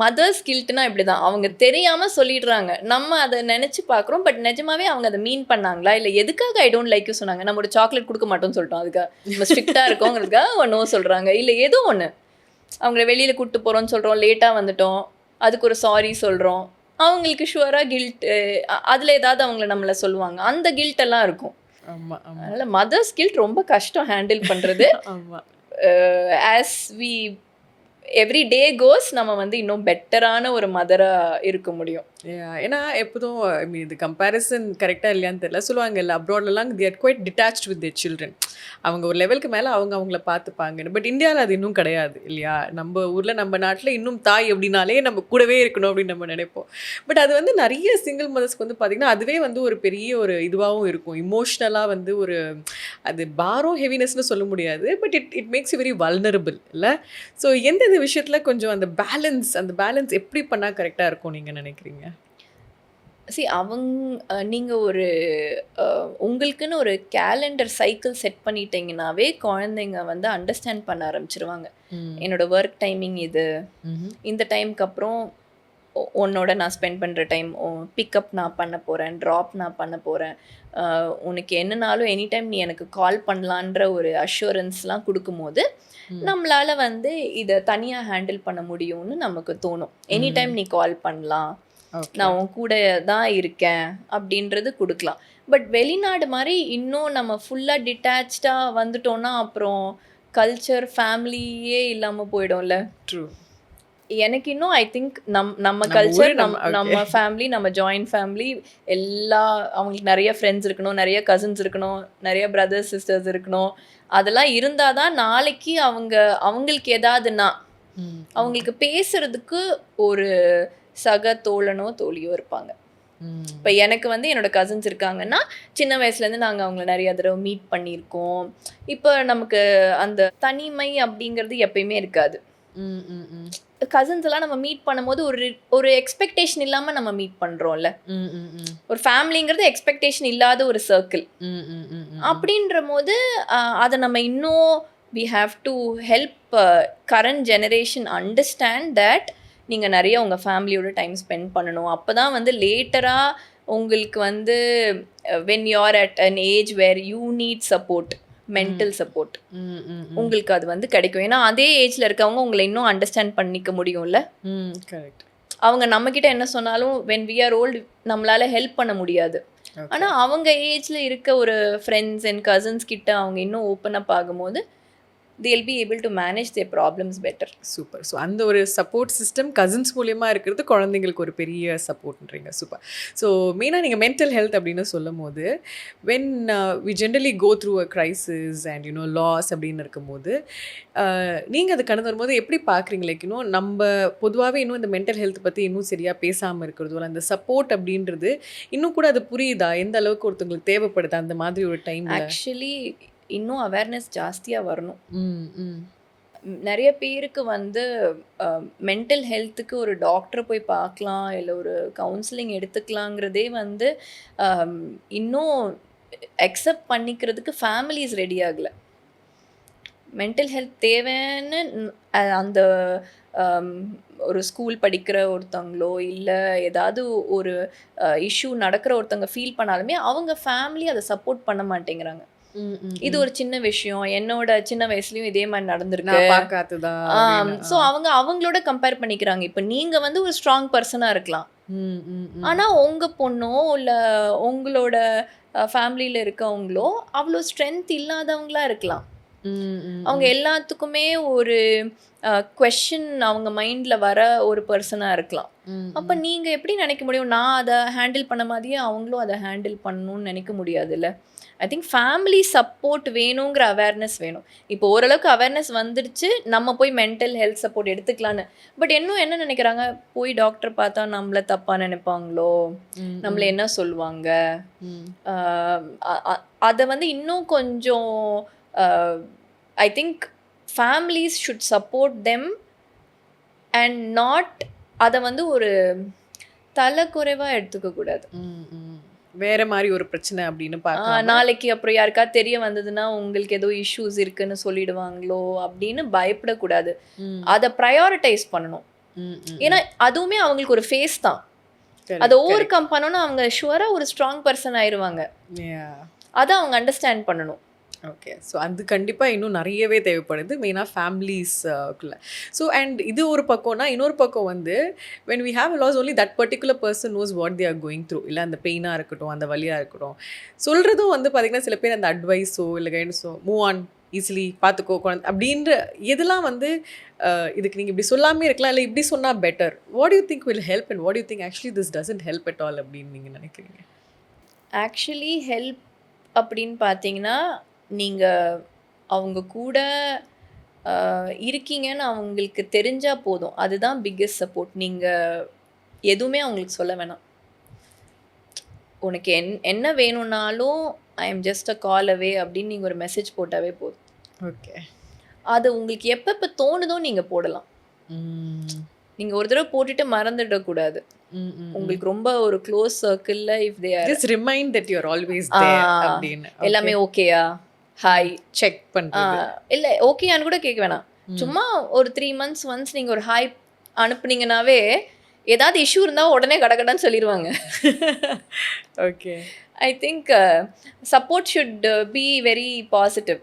மதர்ஸ் கில்ட்னா இப்படி தான், அவங்க தெரியாமல் சொல்லிடுறாங்க, நம்ம அதை நினச்சி பார்க்குறோம். பட் நிஜமாவே அவங்க அதை மீன் பண்ணாங்களா, இல்லை எதுக்காக ஐ டோன்ட் லைக் யூ சொன்னாங்க? நம்ம ஒரு சாக்லேட் கொடுக்க மாட்டோம்னு சொல்லிட்டோம், அதுக்காக நம்ம ஸ்ட்ரிக்டாக இருக்கோங்கிறதுக்காக நோ சொல்கிறாங்க, இல்லை ஏதோ ஒன்று அவங்கள வெளியில் கூப்பிட்டு போகிறோன்னு சொல்கிறோம், லேட்டாக வந்துட்டோம், அதுக்கு ஒரு சாரி சொல்கிறோம், அவங்களுக்கு ஷுவராக கில்ட், அதில் ஏதாவது அவங்கள நம்மளை சொல்லுவாங்க, அந்த கில்ட் எல்லாம் இருக்கும். அதனால் மதர்ஸ் கில்ட் ரொம்ப கஷ்டம் ஹேண்டில் பண்ணுறது. ஆஸ் வி எவ்ரி டே கோஸ் நம்ம வந்து இன்னும் பெட்டரான ஒரு மதராக இருக்க முடியும். ஏன்னா எப்போதும் ஐ மீன் இது கம்பேரிசன் கரெக்டாக இல்லையான்னு தெரியல, சொல்லுவாங்க இல்லை அப்ராட்லலாம் they are quite detached with their children, அவங்க ஒரு லெவலுக்கு மேலே அவங்கள பார்த்துப்பாங்கன்னு. பட் இந்தியாவில் அது இன்னும் கிடையாது இல்லையா? நம்ம ஊரில் நம்ம நாட்டில் இன்னும் தாய் எப்படின்னாலே நம்ம கூடவே இருக்கணும் அப்படின்னு நம்ம நினைப்போம். பட் அது வந்து நிறைய சிங்கிள் மதர்ஸ்க்கு வந்து பார்த்திங்கன்னா அதுவே வந்து ஒரு பெரிய ஒரு இதுவாகவும் இருக்கும், இமோஷ்னலாக வந்து ஒரு அது பாரம் ஹெவினஸ்னு சொல்ல முடியாது, but it makes you very vulnerable இல்லை? ஸோ எந்த விஷயத்தில் கொஞ்சம் அந்த பேலன்ஸ் எப்படி பண்ணால் கரெக்டாக இருக்கும் நீங்கள் நினைக்கிறீங்க? நீங்கள் ஒரு உங்களுக்குன்னு ஒரு கேலண்டர் சைக்கிள் செட் பண்ணிட்டீங்கன்னாவே குழந்தைங்க வந்து அண்டர்ஸ்டாண்ட் பண்ண ஆரம்பிச்சிருவாங்க. என்னோட ஒர்க் டைமிங் இது, இந்த டைமுக்கு அப்புறம் உன்னோட நான் ஸ்பெண்ட் பண்ணுற டைம், பிக்கப் நான் பண்ண போகிறேன், ட்ராப் நான் பண்ண போகிறேன், உனக்கு என்னன்னாலும் எனி டைம் நீ எனக்கு கால் பண்ணலான்ற ஒரு அஷூரன்ஸ்லாம் கொடுக்கும்போது நம்மளால் வந்து இதை தனியாக ஹேண்டில் பண்ண முடியும்னு நமக்கு தோணும். எனி டைம் நீ கால் பண்ணலாம், நான் உன் கூட தான் இருக்கேன் அப்படின்றது கொடுக்கலாம். பட் வெளிநாடு மாதிரி இன்னும் நம்ம ஃபுல்லாக டிட்டாச்சாக வந்துட்டோம்னா அப்புறம் கல்ச்சர் ஃபேமிலியே இல்லாமல் போயிடும்ல. ட்ரூ. எனக்கு இன்னும் ஐ திங்க் நம்ம கல்ச்சர், நம்ம ஃபேமிலி, நம்ம ஜாயிண்ட் ஃபேமிலி அவங்களுக்கு நிறைய ஃப்ரெண்ட்ஸ் இருக்கணும், நிறைய கசின்ஸ் இருக்கணும், நிறைய பிரதர்ஸ் சிஸ்டர்ஸ் இருக்கணும். அதெல்லாம் இருந்தால் தான் நாளைக்கு அவங்களுக்கு எதாவதுன்னா அவங்களுக்கு பேசுறதுக்கு ஒரு சக தோழனோ தோழியோ இருப்பாங்க. இப்போ எனக்கு வந்து என்னோட கசின்ஸ் இருக்காங்கன்னா சின்ன வயசுலேருந்து நாங்கள் அவங்கள நிறைய தடவை மீட் பண்ணியிருக்கோம். இப்போ நமக்கு அந்த தனிமை அப்படிங்கிறது எப்பயுமே இருக்காது. கசின்ஸ் எல்லாம் நம்ம மீட் பண்ணும்போது ஒரு எக்ஸ்பெக்டேஷன் இல்லாமல் நம்ம மீட் பண்ணுறோம்ல. ஒரு ஃபேமிலிங்கிறது எக்ஸ்பெக்டேஷன் இல்லாத ஒரு சர்க்கிள். அப்படின்ற போது அதை நம்ம இன்னும் we have to help current generation understand that நீங்கள் நிறைய உங்கள் ஃபேமிலியோட டைம் ஸ்பெண்ட் பண்ணணும். அப்போ தான் வந்து லேட்டராக உங்களுக்கு வந்து when you are at an age where you need support, mental support, உங்களுக்கு அது வந்து கிடைக்கும். ஏன்னா அதே ஏஜ்ல இருக்கவங்க உங்களை இன்னும் அண்டர்ஸ்டாண்ட் பண்ணிக்க முடியும்ல. கரெக்ட். அவங்க நம்மக்கிட்ட என்ன சொன்னாலும் when we are old நம்மளால ஹெல்ப் பண்ண முடியாது. ஆனால் அவங்க ஏஜ்ல இருக்க ஒரு ஃப்ரெண்ட்ஸ் அண்ட் கசின்ஸ் கிட்ட அவங்க இன்னும் ஓப்பன் அப் ஆகும்போது they'll be able to manage their problems better. Super. So அந்த ஒரு சப்போர்ட் சிஸ்டம் கசின்ஸ் மூலியமாக இருக்கிறது குழந்தைங்களுக்கு ஒரு பெரிய சப்போர்ட்ன்றீங்க. சூப்பர். ஸோ மெயினாக நீங்கள் மென்டல் ஹெல்த் அப்படின்னு சொல்லும் போது when we generally go through a crisis and loss அப்படின்னு இருக்கும்போது நீங்கள் அதை கடந்து வரும்போது எப்படி பார்க்குறீங்க? லைக் நம்ம பொதுவாகவே இன்னும் இந்த மென்டல் ஹெல்த் பற்றி இன்னும் சரியாக பேசாமல் இருக்கிறதோ இல்லை அந்த சப்போர்ட் அப்படின்றது இன்னும் கூட அது புரியுதா, எந்த அளவுக்கு ஒருத்தவங்களுக்கு தேவைப்படுது அந்த மாதிரி ஒரு டைம்? ஆக்சுவலி இன்னும் அவேர்னஸ் ஜாஸ்தியாக வரணும். நிறைய பேருக்கு வந்து மென்டல் ஹெல்த்துக்கு ஒரு டாக்டரை போய் பார்க்கலாம் இல்லை ஒரு கவுன்சிலிங் எடுத்துக்கலாங்கிறதே வந்து இன்னும் அக்செப்ட் பண்ணிக்கிறதுக்கு ஃபேமிலிஸ் ரெடி ஆகலை. மென்டல் ஹெல்த் தேவைன்னு அந்த ஒரு ஸ்கூல் படிக்கிற ஒருத்தவங்களோ இல்லை ஏதாவது ஒரு இஷ்யூ நடக்கிற ஒருத்தவங்க ஃபீல் பண்ணாலுமே அவங்க ஃபேமிலி அதை சப்போர்ட் பண்ண மாட்டேங்கிறாங்க. இது ஒரு சின்ன விஷயம், என்னோட சின்ன வயசுலயும் இதே மாதிரி நடந்திருக்கு. ஸோ அவங்களோட கம்பேர் பண்ணிக்கிறாங்க. இப்போ நீங்க வந்து ஒரு ஸ்ட்ராங் பர்சனா இருக்கலாம், ஆனா உங்க பொண்ணோ இல்ல உங்களோட ஃபேமிலியில இருக்கவங்களோ அவ்வளோ ஸ்ட்ரென்த் இல்லாதவங்களா இருக்கலாம். அவங்க எல்லாத்துக்குமே ஒரு கொஸ்டின் அவங்க மைண்டில் வர ஒரு பர்சனாக இருக்கலாம். அப்போ நீங்கள் எப்படி நினைக்க முடியும் நான் அதை ஹேண்டில் பண்ண மாதிரியே அவங்களும் அதை ஹேண்டில் பண்ணணும்னு நினைக்க முடியாதுல்ல. ஐ திங்க் ஃபேமிலி சப்போர்ட் வேணுங்கிற அவேர்னஸ் வேணும். இப்போ ஓரளவுக்கு அவேர்னஸ் வந்துடுச்சு, நம்ம போய் மென்டல் ஹெல்த் சப்போர்ட் எடுத்துக்கலான்னு. பட் இன்னும் என்ன நினைக்கிறாங்க, போய் டாக்டர் பார்த்தா நம்மளை தப்பாக நினைப்பாங்களோ, நம்மளை என்ன சொல்லுவாங்க, அதை வந்து இன்னும் கொஞ்சம் I think families should support them and not அதை வந்து ஒரு தலைக்குறைவாக எடுத்துக்கக்கூடாது. வேற மாதிரி ஒரு பிரச்சனை அப்படின்னு பார்க்க நாளைக்கு அப்புறம் யாருக்கா தெரிய வந்ததுன்னா உங்களுக்கு ஏதோ இஷ்யூஸ் இருக்குன்னு சொல்லிடுவாங்களோ அப்படின்னு பயப்படக்கூடாது. அதை ப்ரையாரிட்டைஸ் பண்ணணும். ஏன்னா அதுவுமே அவங்களுக்கு ஒரு ஃபேஸ் தான். அதை ஓவர் கம் பண்ணணும்னா அவங்க ஷுவராக ஒரு ஸ்ட்ராங் பர்சன் ஆயிடுவாங்க. அதை அவங்க அண்டர்ஸ்டாண்ட் பண்ணணும். ஓகே. ஸோ அது கண்டிப்பாக இன்னும் நிறையவே தேவைப்படுது, மெயினாக ஃபேமிலிஸ்க்குள்ள. ஸோ அண்ட் இது ஒரு பக்கம்னா, இன்னொரு பக்கம் வந்து when we have a loss only that particular person knows what they are going through. இல்லை அந்த பெயினாக இருக்கட்டும், அந்த வலியாக இருக்கட்டும், சொல்கிறதும் வந்து பார்த்திங்கன்னா சில பேர் அந்த அட்வைஸோ இல்லை கைடன்ஸோ மூவ் ஆன் ஈஸிலி பார்த்துக்கோ குழந்தை அப்படின்ற இதெல்லாம் வந்து இதுக்கு நீங்கள் இப்படி சொல்லாமே இருக்கலாம், இல்லை இப்படி சொன்னால் better. What you think will help and what you think actually this doesn't help at all அப்படின்னு நீங்கள் நினைக்கிறீங்க? ஆக்சுவலி ஹெல்ப் அப்படின்னு பார்த்தீங்கன்னா, நீங்கள் அவங்க கூட இருக்கீங்கன்னு அவங்களுக்கு தெரிஞ்சால் போதும். அதுதான் பிக்கெஸ்ட் சப்போர்ட். நீங்கள் எதுவுமே அவங்களுக்கு சொல்ல வேணாம். உனக்கு என்ன வேணும்னாலும் ஐ எம் ஜஸ்ட் அ கால் அவே அப்படின்னு நீங்கள் ஒரு மெசேஜ் போட்டாவே போதும். ஓகே. அது உங்களுக்கு எப்போ தோணுதோ நீங்கள் போடலாம். நீங்கள் ஒரு தடவை போட்டுட்டு மறந்துடக்கூடாது. உங்களுக்கு ரொம்ப ஒரு க்ளோஸ் சர்க்கிளில் if they are just remind that you are always there அப்படின்னு. எல்லாமே ஓகேயா, ஹாய் செக் பண்ணுறது இல்லை ஓகேயான்னு கூட கேட்க வேணாம். சும்மா ஒரு 3 months ஒன்ஸ் நீங்கள் ஒரு ஹாய் அனுப்புனீங்கன்னாவே ஏதாவது இஷ்யூ இருந்தால் உடனே கடகடன்னு சொல்லிடுவாங்க. Okay. I think support should be very positive.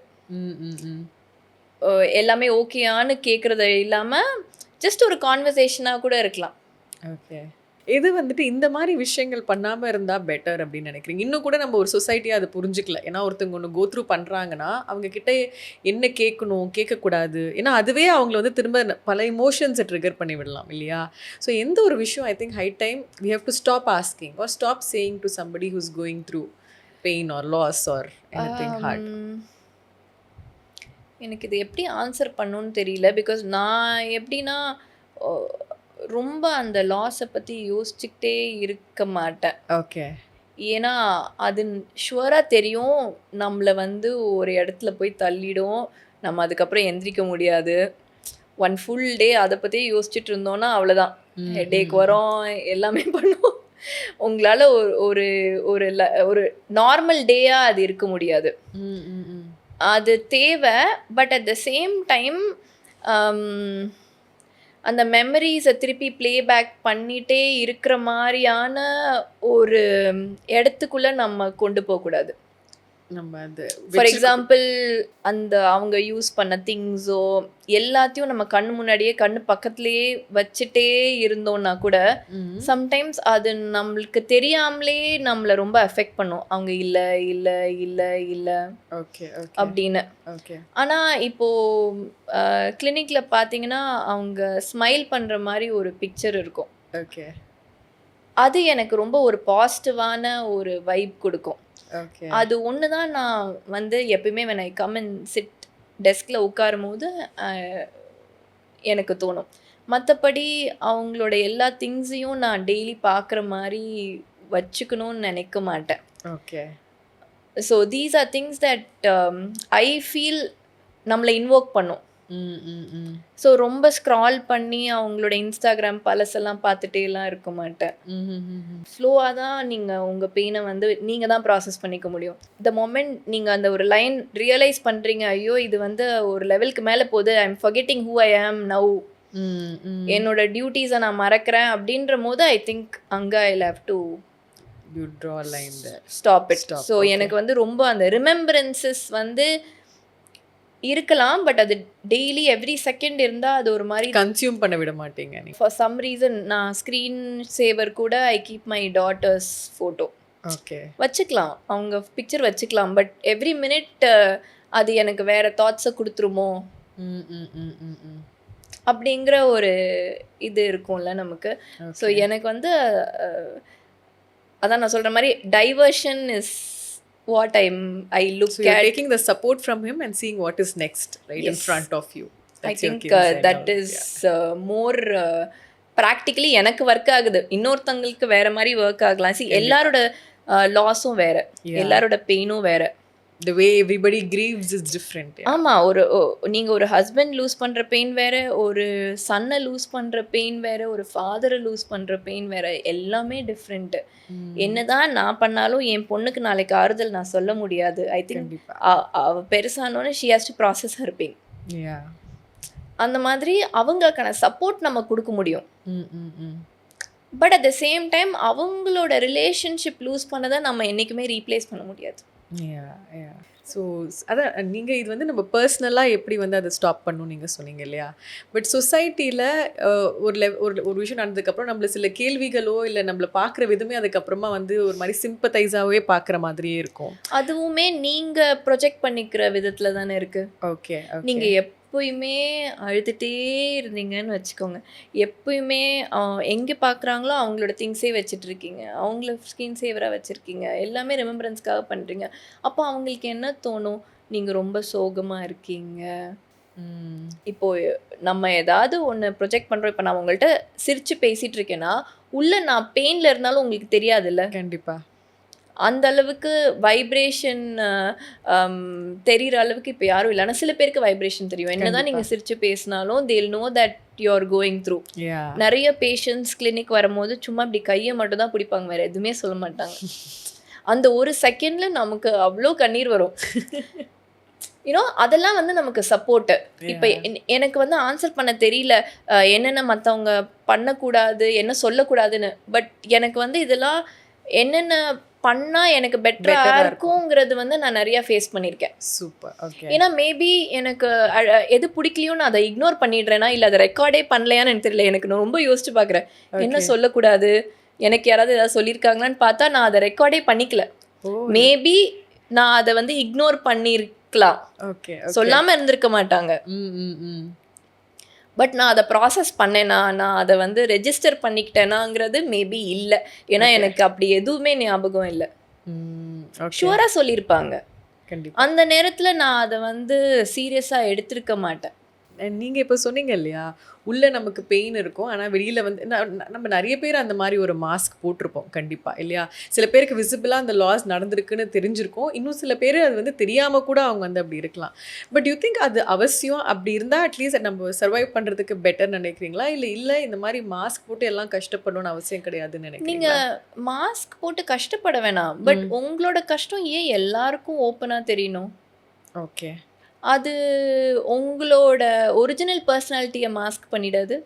எல்லாமே ஓகேயான்னு கேட்குறது இல்லாமல் ஜஸ்ட் ஒரு கான்வர்சேஷனாக கூட இருக்கலாம். ஓகே. இது வந்துட்டு இந்த மாதிரி விஷயங்கள் பண்ணாமல் இருந்தால் பெட்டர் அப்படின்னு நினைக்கிறீங்க? இன்னும் கூட நம்ம ஒரு சொசைட்டியாக அதை புரிஞ்சுக்கல. ஏன்னா ஒருத்தவங்க ஒன்று கோ த்ரூ பண்ணுறாங்கன்னா அவங்கக்கிட்ட என்ன கேட்கணும் கேட்கக்கூடாது, ஏன்னா அதுவே அவங்கள வந்து திரும்ப பல இமோஷன்ஸை ட்ரிகர் பண்ணி விடலாம் இல்லையா? ஸோ எந்த ஒரு விஷயம் I think high time we have to stop asking or stop saying to somebody who's going through pain or loss or anything hard. எனக்கு இது எப்படி ஆன்சர் பண்ணணும்னு தெரியல. பிகாஸ் நான் எப்படின்னா ரொம்ப அந்த லாஸை பற்றி யோசிச்சுக்கிட்டே இருக்க மாட்டேன். ஓகே. ஏன்னா அது ஷுவராக தெரியும் நம்மளை வந்து ஒரு இடத்துல போய் தள்ளிடும், நம்ம அதுக்கப்புறம் எந்திரிக்க முடியாது. ஒன் ஃபுல் டே அதை பற்றியே யோசிச்சுட்டு இருந்தோன்னா அவ்வளோதான், ஹெட்டேக் வரும், எல்லாமே பண்ணுவோம். உங்களால் ஒரு ஒரு ஒரு நார்மல் டேயாக அது இருக்க முடியாது. அது தேவை. But at the same time அந்த மெமரிஸை திருப்பி ப்ளேபேக் பண்ணிகிட்டே இருக்கிற மாதிரியான ஒரு இடத்துக்குள்ளே நம்ம கொண்டு போகக்கூடாது. நம்ம அது ஃபார் எக்ஸாம்பிள் அந்த அவங்க யூஸ் பண்ண திங்ஸோ எல்லாத்தையும் நம்ம கண்ணு முன்னாடியே கண்ணு பக்கத்துலேயே வச்சுட்டே இருந்தோம்னா கூட சம்டைம்ஸ் அது நம்மளுக்கு தெரியாமலே நம்மளை ரொம்ப அஃபெக்ட் பண்ணும். அவங்க இல்லை இல்லை இல்லை இல்லை ஓகே அப்படின்னு. ஓகே. ஆனால் இப்போது கிளினிக்கில் பார்த்தீங்கன்னா அவங்க ஸ்மைல் பண்ணுற மாதிரி ஒரு பிக்சர் இருக்கும். ஓகே. அது எனக்கு ரொம்ப ஒரு பாசிட்டிவான ஒரு வைப் கொடுக்கும். ஓகே. அது ஒன்று தான் நான் வந்து எப்பயுமே when I come and sit டெஸ்கில் உட்காரும் போது எனக்கு தோணும். மற்றபடி அவங்களோட எல்லா திங்ஸையும் நான் டெய்லி பார்க்குற மாதிரி வச்சுக்கணும்னு நினைக்க மாட்டேன். Okay. So these are things that I feel நம்மளை இன்வோக் பண்ணும். ஸோ ரொம்ப ஸ்க்ரால் பண்ணி அவங்களோட இன்ஸ்டாகிராம் பழசெல்லாம் பார்த்துட்டேலாம் இருக்க மாட்டேன். ஸ்லோவாக தான் நீங்கள் உங்கள் பெயினை வந்து நீங்கள் தான் ப்ராசஸ் பண்ணிக்க முடியும். த மொமெண்ட் நீங்கள் அந்த ஒரு லைன் ரியலைஸ் பண்ணுறீங்க, ஐயோ இது வந்து ஒரு லெவலுக்கு மேலே போகுது, I am forgetting who I am now, என்னோட டியூட்டிஸை நான் மறக்கிறேன் அப்படின்ற போது ஐ திங்க் அங்கே I have to stop it. So எனக்கு வந்து ரொம்ப அந்த ரிமெம்பரன்சஸ் வந்து இருக்கலாம், பட் அது டெய்லி எவ்ரி செகண்ட் இருந்தால் அது ஒரு மாதிரி கன்சியூம் பண்ண விட மாட்டீங்க. ஃபார் சம் ரீசன் நான் ஸ்க்ரீன் சேவர் கூட I keep my daughters photo okay வச்சுக்கலாம், அவங்க பிக்சர் வச்சுக்கலாம். பட் எவ்ரி மினிட் அது எனக்கு வேற தாட்ஸை கொடுத்துருமோ அப்படிங்கிற ஒரு இது இருக்கும்ல நமக்கு. ஸோ எனக்கு வந்து அதான் நான் சொல்ற மாதிரி diversion is what I look So you're at. taking the support from him and seeing what is next right in Yes. front of you. I That's your think key insight that out. is more practically எனக்கு work ஆகுது, இன்னொருத்தங்களுக்கு வேற மாதிரி work ஆகலாம். See, எல்லாரோட லாஸும் வேற, எல்லாரோட பெயினும் வேற. The way everybody grieves is different. ஆமா, நீங்க ஒரு ஹஸ்பண்ட் லூஸ் பண்ற பெயின் வேற, ஒரு சன்னை லூஸ் பண்ற பெயின் வேற, ஒரு ஃபாதரை லூஸ் பண்ற பெயின் வேற, எல்லாமே டிஃப்ரெண்ட். என்னதான் நான் பண்ணாலும் என் பொண்ணுக்கு நாளைக்கு ஆறுதல் நான் சொல்ல முடியாது. ஐ திங்க் அவ பெருசானோன்னு she has to process her pain. அந்த மாதிரி அவங்களுக்கான சப்போர்ட் நம்ம கொடுக்க முடியும். But at the same time அவங்களோட ரிலேஷன்ஷிப் லூஸ் பண்ணதை நம்ம என்றைக்குமே ரீப்ளேஸ் பண்ண முடியாது. ஸோ அதான் நீங்கள் இது வந்து நம்ம பர்சனலாக எப்படி வந்து அதை ஸ்டாப் பண்ணணும் நீங்கள் சொன்னீங்க இல்லையா. பட் சொசைட்டியில் ஒரு விஷயம் நடந்ததுக்கப்புறம் நம்மள சில கேள்விகளோ இல்லை நம்மளை பார்க்குற விதமே அதுக்கப்புறமா வந்து ஒரு மாதிரி சிம்பத்தைஸாகவே பார்க்குற மாதிரியே இருக்கும். அதுவுமே நீங்கள் ப்ரொஜெக்ட் பண்ணிக்கிற விதத்தில் தானே இருக்குது. ஓகே, நீங்கள் எப்பயுமே அழுதுகிட்டே இருந்தீங்கன்னு வச்சுக்கோங்க, எப்பயுமே எங்கே பார்க்குறாங்களோ அவங்களோட திங்ஸே வச்சுட்ருக்கீங்க, அவங்கள ஸ்கின் சேவராக வச்சுருக்கீங்க, எல்லாமே ரிமெம்பரன்ஸ்க்காக பண்ணுறீங்க. அப்போ அவங்களுக்கு என்ன தோணும், நீங்கள் ரொம்ப சோகமாக இருக்கீங்க. இப்போது நம்ம ஏதாவது ஒன்று ப்ரொஜெக்ட் பண்ணுறோம், இப்போ நான் உங்கள்கிட்ட சிரித்து பேசிகிட்டு இருக்கேன்னா உள்ளே நான் பெயினில் இருந்தாலும் உங்களுக்கு தெரியாதுல்ல. கண்டிப்பாக அந்த அளவுக்கு வைப்ரேஷன் தெரிகிற அளவுக்கு இப்போ யாரும் இல்லை. ஆனால் சில பேருக்கு வைப்ரேஷன் தெரியும். என்னதான் நீங்கள் சிரித்து பேசினாலும் they'll know that you are going through. நிறைய பேஷண்ட்ஸ் கிளினிக் வரும்போது சும்மா இப்படி கையை மட்டும் தான் பிடிப்பாங்க, வேறு எதுவுமே சொல்ல மாட்டாங்க. அந்த ஒரு செகண்டில் நமக்கு அவ்வளோ கண்ணீர் வரும். அதெல்லாம் வந்து நமக்கு சப்போர்ட்டு. இப்போ எனக்கு வந்து ஆன்சர் பண்ண தெரியல என்னென்ன மற்றவங்க பண்ணக்கூடாது என்ன சொல்லக்கூடாதுன்னு. பட் எனக்கு வந்து இதெல்லாம் என்னென்ன பண்ணால் எனக்கு பெட்டராக இருக்குங்கிறது வந்து நான் நிறையா ஃபேஸ் பண்ணியிருக்கேன். சூப்பர். ஓகே. ஏன்னா மேபி எனக்கு எது பிடிக்கலையோ நான் அதை இக்னோர் பண்ணிடுறேன்னா, இல்லை அதை ரெக்கார்டே பண்ணலையான்னு எனக்கு தெரியல. எனக்கு நான் ரொம்ப யோசிச்சு பார்க்குறேன், என்ன சொல்லக்கூடாது, எனக்கு யாராவது ஏதாவது சொல்லியிருக்காங்களான்னு பார்த்தா நான் அதை ரெக்கார்டே பண்ணிக்கல. மேபி நான் அதை வந்து இக்னோர் பண்ணியிருக்கலாம், சொல்லாமல் இருந்திருக்க மாட்டாங்க. பட் நான் அதை ப்ராசஸ் பண்ணேன்னா, நான் அதை வந்து ரெஜிஸ்டர் பண்ணிக்கிட்டேனாங்கிறது மேபி இல்லை. ஏன்னா எனக்கு அப்படி எதுவுமே ஞாபகம் இல்லை. ஷுவராக சொல்லியிருப்பாங்க, அந்த நேரத்தில் நான் அதை வந்து சீரியஸாக எடுத்திருக்க மாட்டேன். நீங்கள் இப்போ சொன்னீங்க இல்லையா, உள்ளே நமக்கு பெயின் இருக்கும், ஆனால் வெளியில் வந்து நம்ம நிறைய பேர் அந்த மாதிரி ஒரு மாஸ்க் போட்டிருப்போம் கண்டிப்பாக இல்லையா. சில பேருக்கு விசிபிளாக அந்த லாஸ் நடந்திருக்குன்னு தெரிஞ்சிருக்கும், இன்னும் சில பேர் அது வந்து தெரியாமல் கூட அவங்க வந்து அப்படி இருக்கலாம். பட் யூ திங்க் அது அவசியம்? அப்படி இருந்தால் அட்லீஸ்ட் நம்ம சர்வைவ் பண்ணுறதுக்கு பெட்டர் நினைக்கிறீங்களா, இல்லை இந்த மாதிரி மாஸ்க் போட்டு எல்லாம் கஷ்டப்படணும்னு அவசியம் கிடையாதுன்னு நினைக்கிறீங்களா? நீங்கள் மாஸ்க் போட்டு கஷ்டப்பட வேணாம், பட் உங்களோட கஷ்டம் ஏன் எல்லாருக்கும் ஓப்பனாக தெரியணும்? ஓகே. அது உங்களோட ஒரிஜினல் பர்சனாலிட்டியை மாஸ்க் பண்ணிடாது.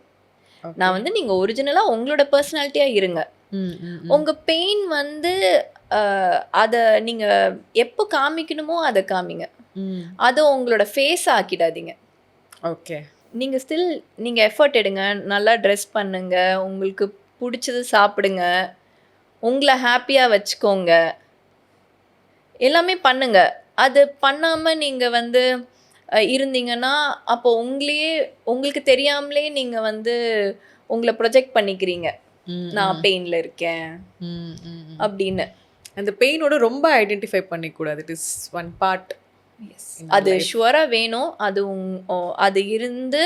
நான் வந்து நீங்கள் ஒரிஜினலாக உங்களோட பர்சனாலிட்டியாக இருங்க. உங்கள் பெயின் வந்து அதை நீங்கள் எப்போ காமிக்கணுமோ அதை காமிங்க, அதை உங்களோட ஃபேஸ் ஆக்கிடாதீங்க. ஓகே. நீங்கள் ஸ்டில் நீங்கள் எஃபர்ட் எடுங்க, நல்லா ட்ரெஸ் பண்ணுங்க, உங்களுக்கு பிடிச்சது சாப்பிடுங்க, உங்களை ஹாப்பியாக வச்சுக்கோங்க, எல்லாமே பண்ணுங்க. அது பண்ணாமல் நீங்கள் வந்து இருந்தீங்கன்னா அப்போ உங்களுக்கு தெரியாமலே நீங்கள் வந்து உங்களை ப்ரொஜெக்ட் பண்ணிக்கிறீங்க, நான் பெயினில் இருக்கேன் அப்படின்னு. அந்த பெயினோட ரொம்ப ஐடென்டிஃபை பண்ணிக்கூடாது, இட் இஸ் ஒன் பார்ட். அது ஷுவராக வேணும். அது இருந்து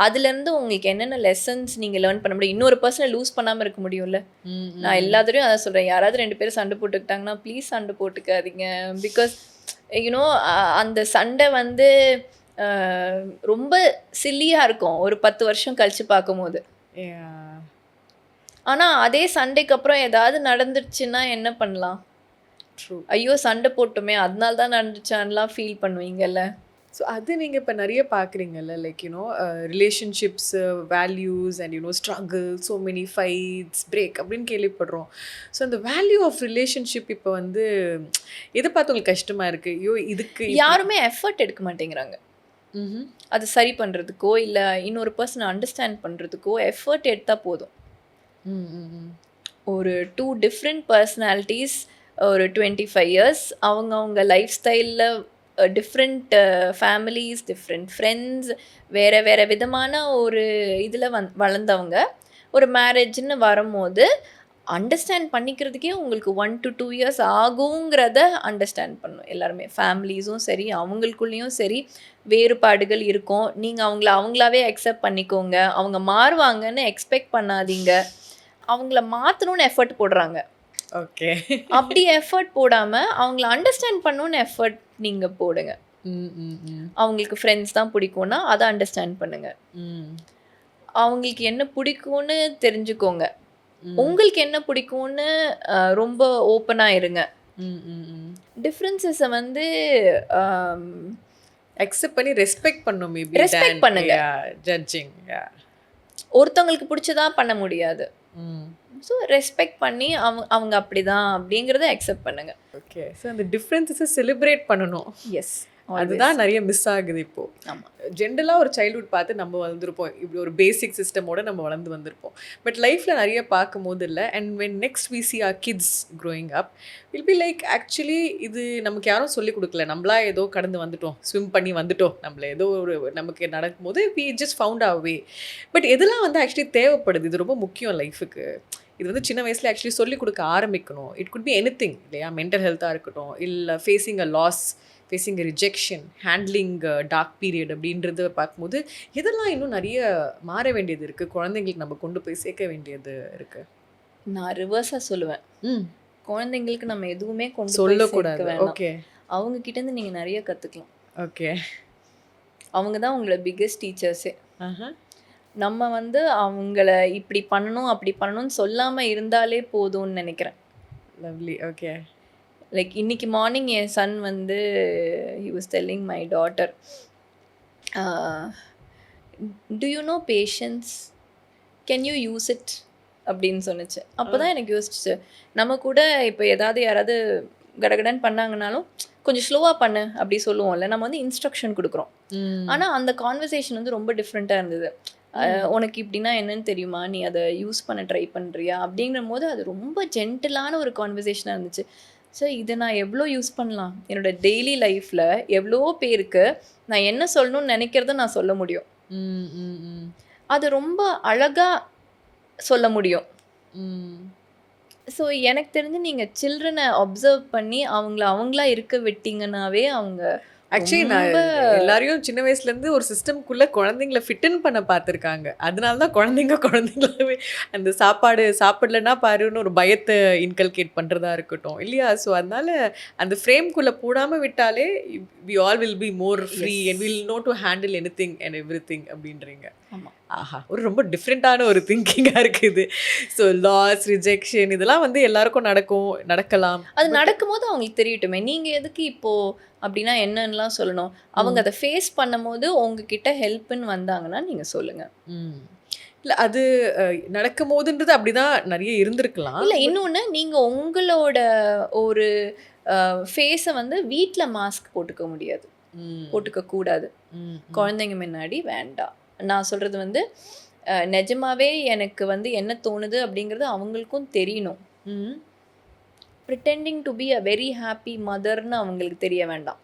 அதுலேருந்து உங்களுக்கு என்னென்ன லெசன்ஸ் நீங்கள் லேர்ன் பண்ண முடியும். இன்னொரு பர்சனை லூஸ் பண்ணாமல் இருக்க முடியும்ல. நான் எல்லாத்துலேயும் அதை சொல்கிறேன், யாராவது 2 பேரும் சண்டை போட்டுக்கிட்டாங்கன்னா ப்ளீஸ் சண்டை போட்டுக்காதீங்க. பிகாஸ் அந்த சண்டை வந்து ரொம்ப சில்லியாக இருக்கும் ஒரு 10 வருஷம் கழித்து பார்க்கும்போது. ஆனால் அதே சண்டைக்கு அப்புறம் ஏதாவது நடந்துருச்சுன்னா என்ன பண்ணலாம்? ஐயோ சண்டை போட்டோமே அதனால தான் நடந்துச்சான்லாம் ஃபீல் பண்ணுவீங்கல்ல. ஸோ அது நீங்கள் இப்போ நிறைய பார்க்குறீங்கல்ல, like relationships values and struggle, so many fights, break அப்படின்னு கேள்விப்படுறோம். ஸோ அந்த வேல்யூ ஆஃப் ரிலேஷன்ஷிப் இப்போ வந்து எதை பார்த்து உங்களுக்கு கஷ்டமாக இருக்குது? ஐயோ இதுக்கு யாருமே எஃபர்ட் எடுக்க மாட்டேங்கிறாங்க. அது சரி பண்ணுறதுக்கோ இல்லை இன்னொரு பர்சனை அண்டர்ஸ்டாண்ட் பண்ணுறதுக்கோ எஃபர்ட் எடுத்தால் போதும். ஒரு 2 டிஃப்ரெண்ட் பர்சனாலிட்டிஸ் ஒரு 25 இயர்ஸ் அவங்க லைஃப் ஸ்டைலில் டிஃப்ரெண்ட் ஃபேமிலிஸ், டிஃப்ரெண்ட் ஃப்ரெண்ட்ஸ், வேறு வேறு விதமான ஒரு இதில் வளர்ந்தவங்க ஒரு மேரேஜ்னு வரும்போது அண்டர்ஸ்டாண்ட் பண்ணிக்கிறதுக்கே உங்களுக்கு 1 to 2 இயர்ஸ் ஆகுங்கிறத அண்டர்ஸ்டாண்ட் பண்ணணும் எல்லாருமே. ஃபேமிலிஸும் சரி, அவங்களுக்குள்ளேயும் சரி வேறுபாடுகள் இருக்கும். நீங்கள் அவங்களாவே அக்செப்ட் பண்ணிக்கோங்க. அவங்க மாறுவாங்கன்னு எக்ஸ்பெக்ட் பண்ணாதீங்க. அவங்கள மாற்றணும்னு எஃபர்ட் போடுறாங்க. ஓகே. அப்படி எஃபர்ட் போடாமல் அவங்கள அண்டர்ஸ்டாண்ட் பண்ணணும்னு எஃபர்ட் நீங்கள் போடுங்க. அவங்களுக்கு ஃப்ரெண்ட்ஸ் தான் பிடிக்கும்னா அதை அண்டர்ஸ்டாண்ட் பண்ணுங்க. அவங்களுக்கு என்ன பிடிக்கும்னு தெரிஞ்சுக்கோங்க. உங்களுக்கு என்ன பிடிக்கும்னு ரொம்ப ஓப்பனாக இருங்க. டிஃப்ரென்சஸை வந்து அக்செப்ட் பண்ணி ரெஸ்பெக்ட் பண்ணணும். மேபி ரெஸ்பெக்ட் பண்ணுங்க. ஜட்ஜிங் ஒருத்தவங்களுக்கு பிடிச்சதா பண்ண முடியாது. ஸோ ரெஸ்பெக்ட் பண்ணி அவங்க அப்படிதான் அப்படிங்கிறத அக்செப்ட் பண்ணுங்க. ஓகே. ஸோ அந்த டிஃப்ரென்சஸை செலிப்ரேட் பண்ணணும். எஸ், அதுதான் நிறைய மிஸ் ஆகுது இப்போது. ஆமாம். ஜென்ரலாக ஒரு சைல்ட்ஹுட் பார்த்து நம்ம வளர்ந்துருப்போம். இப்படி ஒரு பேசிக் சிஸ்டமோட நம்ம வளர்ந்து வந்திருப்போம். பட் லைஃப்பில் நிறைய பார்க்கும்போது இல்லை. And when next we see our kids growing up will be like actually இது நமக்கு யாரும் சொல்லிக் கொடுக்கல. நம்மளா ஏதோ கடந்து வந்துட்டோம், ஸ்விம் பண்ணி வந்துட்டோம். நம்மள ஏதோ ஒரு நமக்கு நடக்கும்போது we just found our way. But எதெல்லாம் வந்து ஆக்சுவலி தேவைப்படுது, இது ரொம்ப முக்கியம் லைஃபுக்கு. இது வந்து சின்ன வயசில் ஆக்சுவலி சொல்லிக் கொடுக்க ஆரம்பிக்கணும். இட் குட் பி எனிதிங் இல்லையா? மென்டல் ஹெல்த்தாக இருக்கட்டும், இல்லை facing a loss, facing a rejection, handling dark period அப்படின்றத பார்க்கும்போது இதெல்லாம் இன்னும் நிறைய மாற வேண்டியது இருக்குது. குழந்தைங்களுக்கு நம்ம கொண்டு போய் சேர்க்க வேண்டியது இருக்குது. நான் ரிவர்ஸாக சொல்லுவேன். குழந்தைங்களுக்கு நம்ம எதுவுமே கொண்டு சொல்லக்கூடாது. வேண்டாம். ஓகே. அவங்க கிட்டேருந்து நீங்கள் நிறைய கற்றுக்கலாம். ஓகே. அவங்க தான் உங்களோட பிக்கெஸ்ட் டீச்சர்ஸே. நம்ம வந்து அவங்கள இப்படி பண்ணணும் அப்படி பண்ணணும்னு சொல்லாமல் இருந்தாலே போதும்னு நினைக்கிறேன். லவ்லி. ஓகே. லைக் இன்னைக்கு மார்னிங் என் சன் வந்து he was telling my daughter, do you know patience, can you use it அப்படின்னு சொன்னிச்சு. அப்போ தான் எனக்கு யோசிச்சு, நம்ம கூட இப்போ யாராவது கடகடன்னு பண்ணாங்கனாலும் கொஞ்சம் ஸ்லோவாக பண்ணு அப்படி சொல்லுவோம்ல, நம்ம வந்து இன்ஸ்ட்ரக்ஷன் கொடுக்குறோம். ஆனால் அந்த கான்வர்சேஷன் வந்து ரொம்ப டிஃப்ரெண்ட்டாக இருந்தது. உனக்கு இப்படின்னா என்னன்னு தெரியுமா, நீ அதை யூஸ் பண்ண ட்ரை பண்ணுறியா அப்படிங்கிற போது அது ரொம்ப ஜென்டிலான ஒரு கான்வர்சேஷனாக இருந்துச்சு. ஸோ இதை நான் எவ்வளோ யூஸ் பண்ணலாம் என்னோடய டெய்லி லைஃப்பில். எவ்வளோ பேருக்கு நான் என்ன சொல்லணும்னு நினைக்கிறத நான் சொல்ல முடியும். அது ரொம்ப அழகாக சொல்ல முடியும். ஸோ எனக்கு தெரிஞ்சு நீங்கள் சில்ட்ரனை அப்சர்வ் பண்ணி அவங்களா இருக்க விட்டீங்கன்னாவே அவங்க ஆக்சுவலி நான் எல்லாரையும் சின்ன வயசுலேருந்து ஒரு சிஸ்டம்குள்ளே குழந்தைங்கள ஃபிட்டன் பண்ண பார்த்துருக்காங்க. அதனால தான் குழந்தைங்களாவே அந்த சாப்பிடலன்னா பாருன்னு ஒரு பயத்தை இன்கல்கேட் பண்ணுறதா இருக்கட்டும் இல்லையா? ஸோ அதனால அந்த ஃப்ரேம்குள்ளே போடாமல் விட்டாலே we all will be more free and we'll know to handle anything and everything அப்படின்றீங்க. ஆஹா, ஒரு ரொம்ப டிஃப்ரெண்ட்டான ஒரு திங்கிங்காக இருக்குது. ஸோ லாஸ், ரிஜெக்ஷன் இதெல்லாம் வந்து எல்லாருக்கும் நடக்கலாம். அது நடக்கும்போது அவங்களுக்கு தெரியட்டுமே. நீங்கள் எதுக்கு இப்போது அப்படின்னா என்னன்னுலாம் சொல்லணும். அவங்க அதை ஃபேஸ் பண்ணும்போது உங்ககிட்ட ஹெல்ப்புன்னு வந்தாங்கன்னா நீங்கள் சொல்லுங்கள். இல்லை அது நடக்கும் போதுன்றது அப்படிதான் நிறைய இருந்திருக்கலாம். இல்லை இன்னொன்று, நீங்கள் உங்களோட ஒரு ஃபேஸை வந்து வீட்டில் மாஸ்க் போட்டுக்க முடியாது, போட்டுக்கக்கூடாது. குழந்தைங்க முன்னாடி வேண்டாம். நான் சொல்கிறது வந்து நிஜமாவே எனக்கு வந்து என்ன தோணுது அப்படிங்கிறது அவங்களுக்கும் தெரியணும். Pretending to be a very happy மதர்னு அவங்களுக்கு தெரிய வேண்டாம்.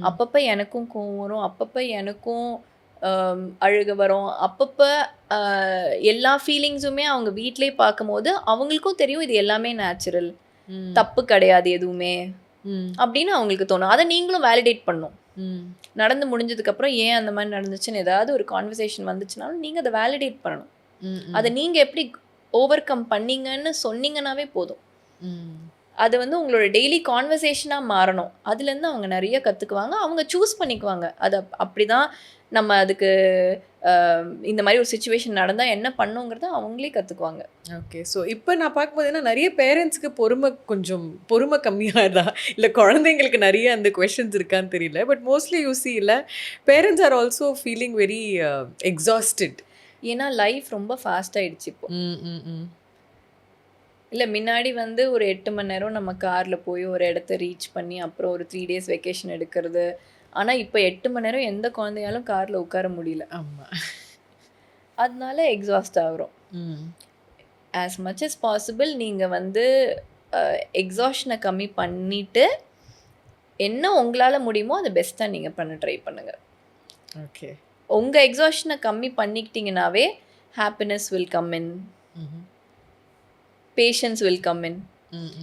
அப்பப்போ எனக்கும் கோவம் வரும், அப்பப்போ எனக்கும் அழுக வரும், அப்பப்போ எல்லா ஃபீலிங்ஸுமே அவங்க வீட்டிலே பார்க்கும்போது அவங்களுக்கும் தெரியும் இது எல்லாமே நேச்சுரல், தப்பு கிடையாது எதுவுமே அப்படின்னு அவங்களுக்கு தோணும். அதை நீங்களும் வேலிடேட் பண்ணணும். நடந்து முடிஞ்சதுக்கப்புறம் ஏன் அந்த மாதிரி நடந்துச்சுன்னு ஏதாவது ஒரு கான்வர்சேஷன் வந்துச்சுனாலும் நீங்கள் அதை வேலிடேட் பண்ணணும். அதை நீங்கள் எப்படி ஓவர் கம் பண்ணீங்கன்னு சொன்னீங்கன்னாவே போதும். அது வந்து உங்களோட டெய்லி கான்வர்சேஷனாக மாறணும். அதுலேருந்து அவங்க நிறைய கற்றுக்குவாங்க, அவங்க சூஸ் பண்ணிக்குவாங்க. அது அப்படி தான் நம்ம அதுக்கு இந்த மாதிரி ஒரு சுச்சுவேஷன் நடந்தால் என்ன பண்ணுங்கிறத அவங்களே கற்றுக்குவாங்க. ஓகே. ஸோ இப்போ நான் பார்க்கும்போது என்ன நிறைய பேரண்ட்ஸ்க்கு பொறுமை கம்மியாகதா இல்லை குழந்தைங்களுக்கு நிறைய அந்த கொஷின்ஸ் இருக்கான்னு தெரியல. பட் மோஸ்ட்லி யூசி இல்லை parents are also feeling very exhausted. ஏன்னா லைஃப் ரொம்ப ஃபாஸ்ட் ஆகிடுச்சு இப்போ. இல்லை முன்னாடி வந்து ஒரு 8 மணி நேரம் நம்ம காரில் போய் ஒரு இடத்த ரீச் பண்ணி அப்புறம் ஒரு 3 days வெக்கேஷன் எடுக்கிறது. ஆனால் இப்போ 8 மணி நேரம் எந்த குழந்தையாலும் காரில் உட்கார முடியல. ஆமாம். அதனால எக்ஸாஸ்ட் ஆகிறோம். ஆஸ் மச் as பாசிபிள் நீங்கள் வந்து எக்ஸாஷனை கம்மி பண்ணிவிட்டு என்ன உங்களால் முடியுமோ அது பெஸ்ட்டாக நீங்கள் பண்ண ட்ரை பண்ணுங்கள். ஓகே. உங்கள் எக்ஸாஷனை கம்மி பண்ணிக்கிட்டீங்கன்னாவே happiness will come in, patience will come in.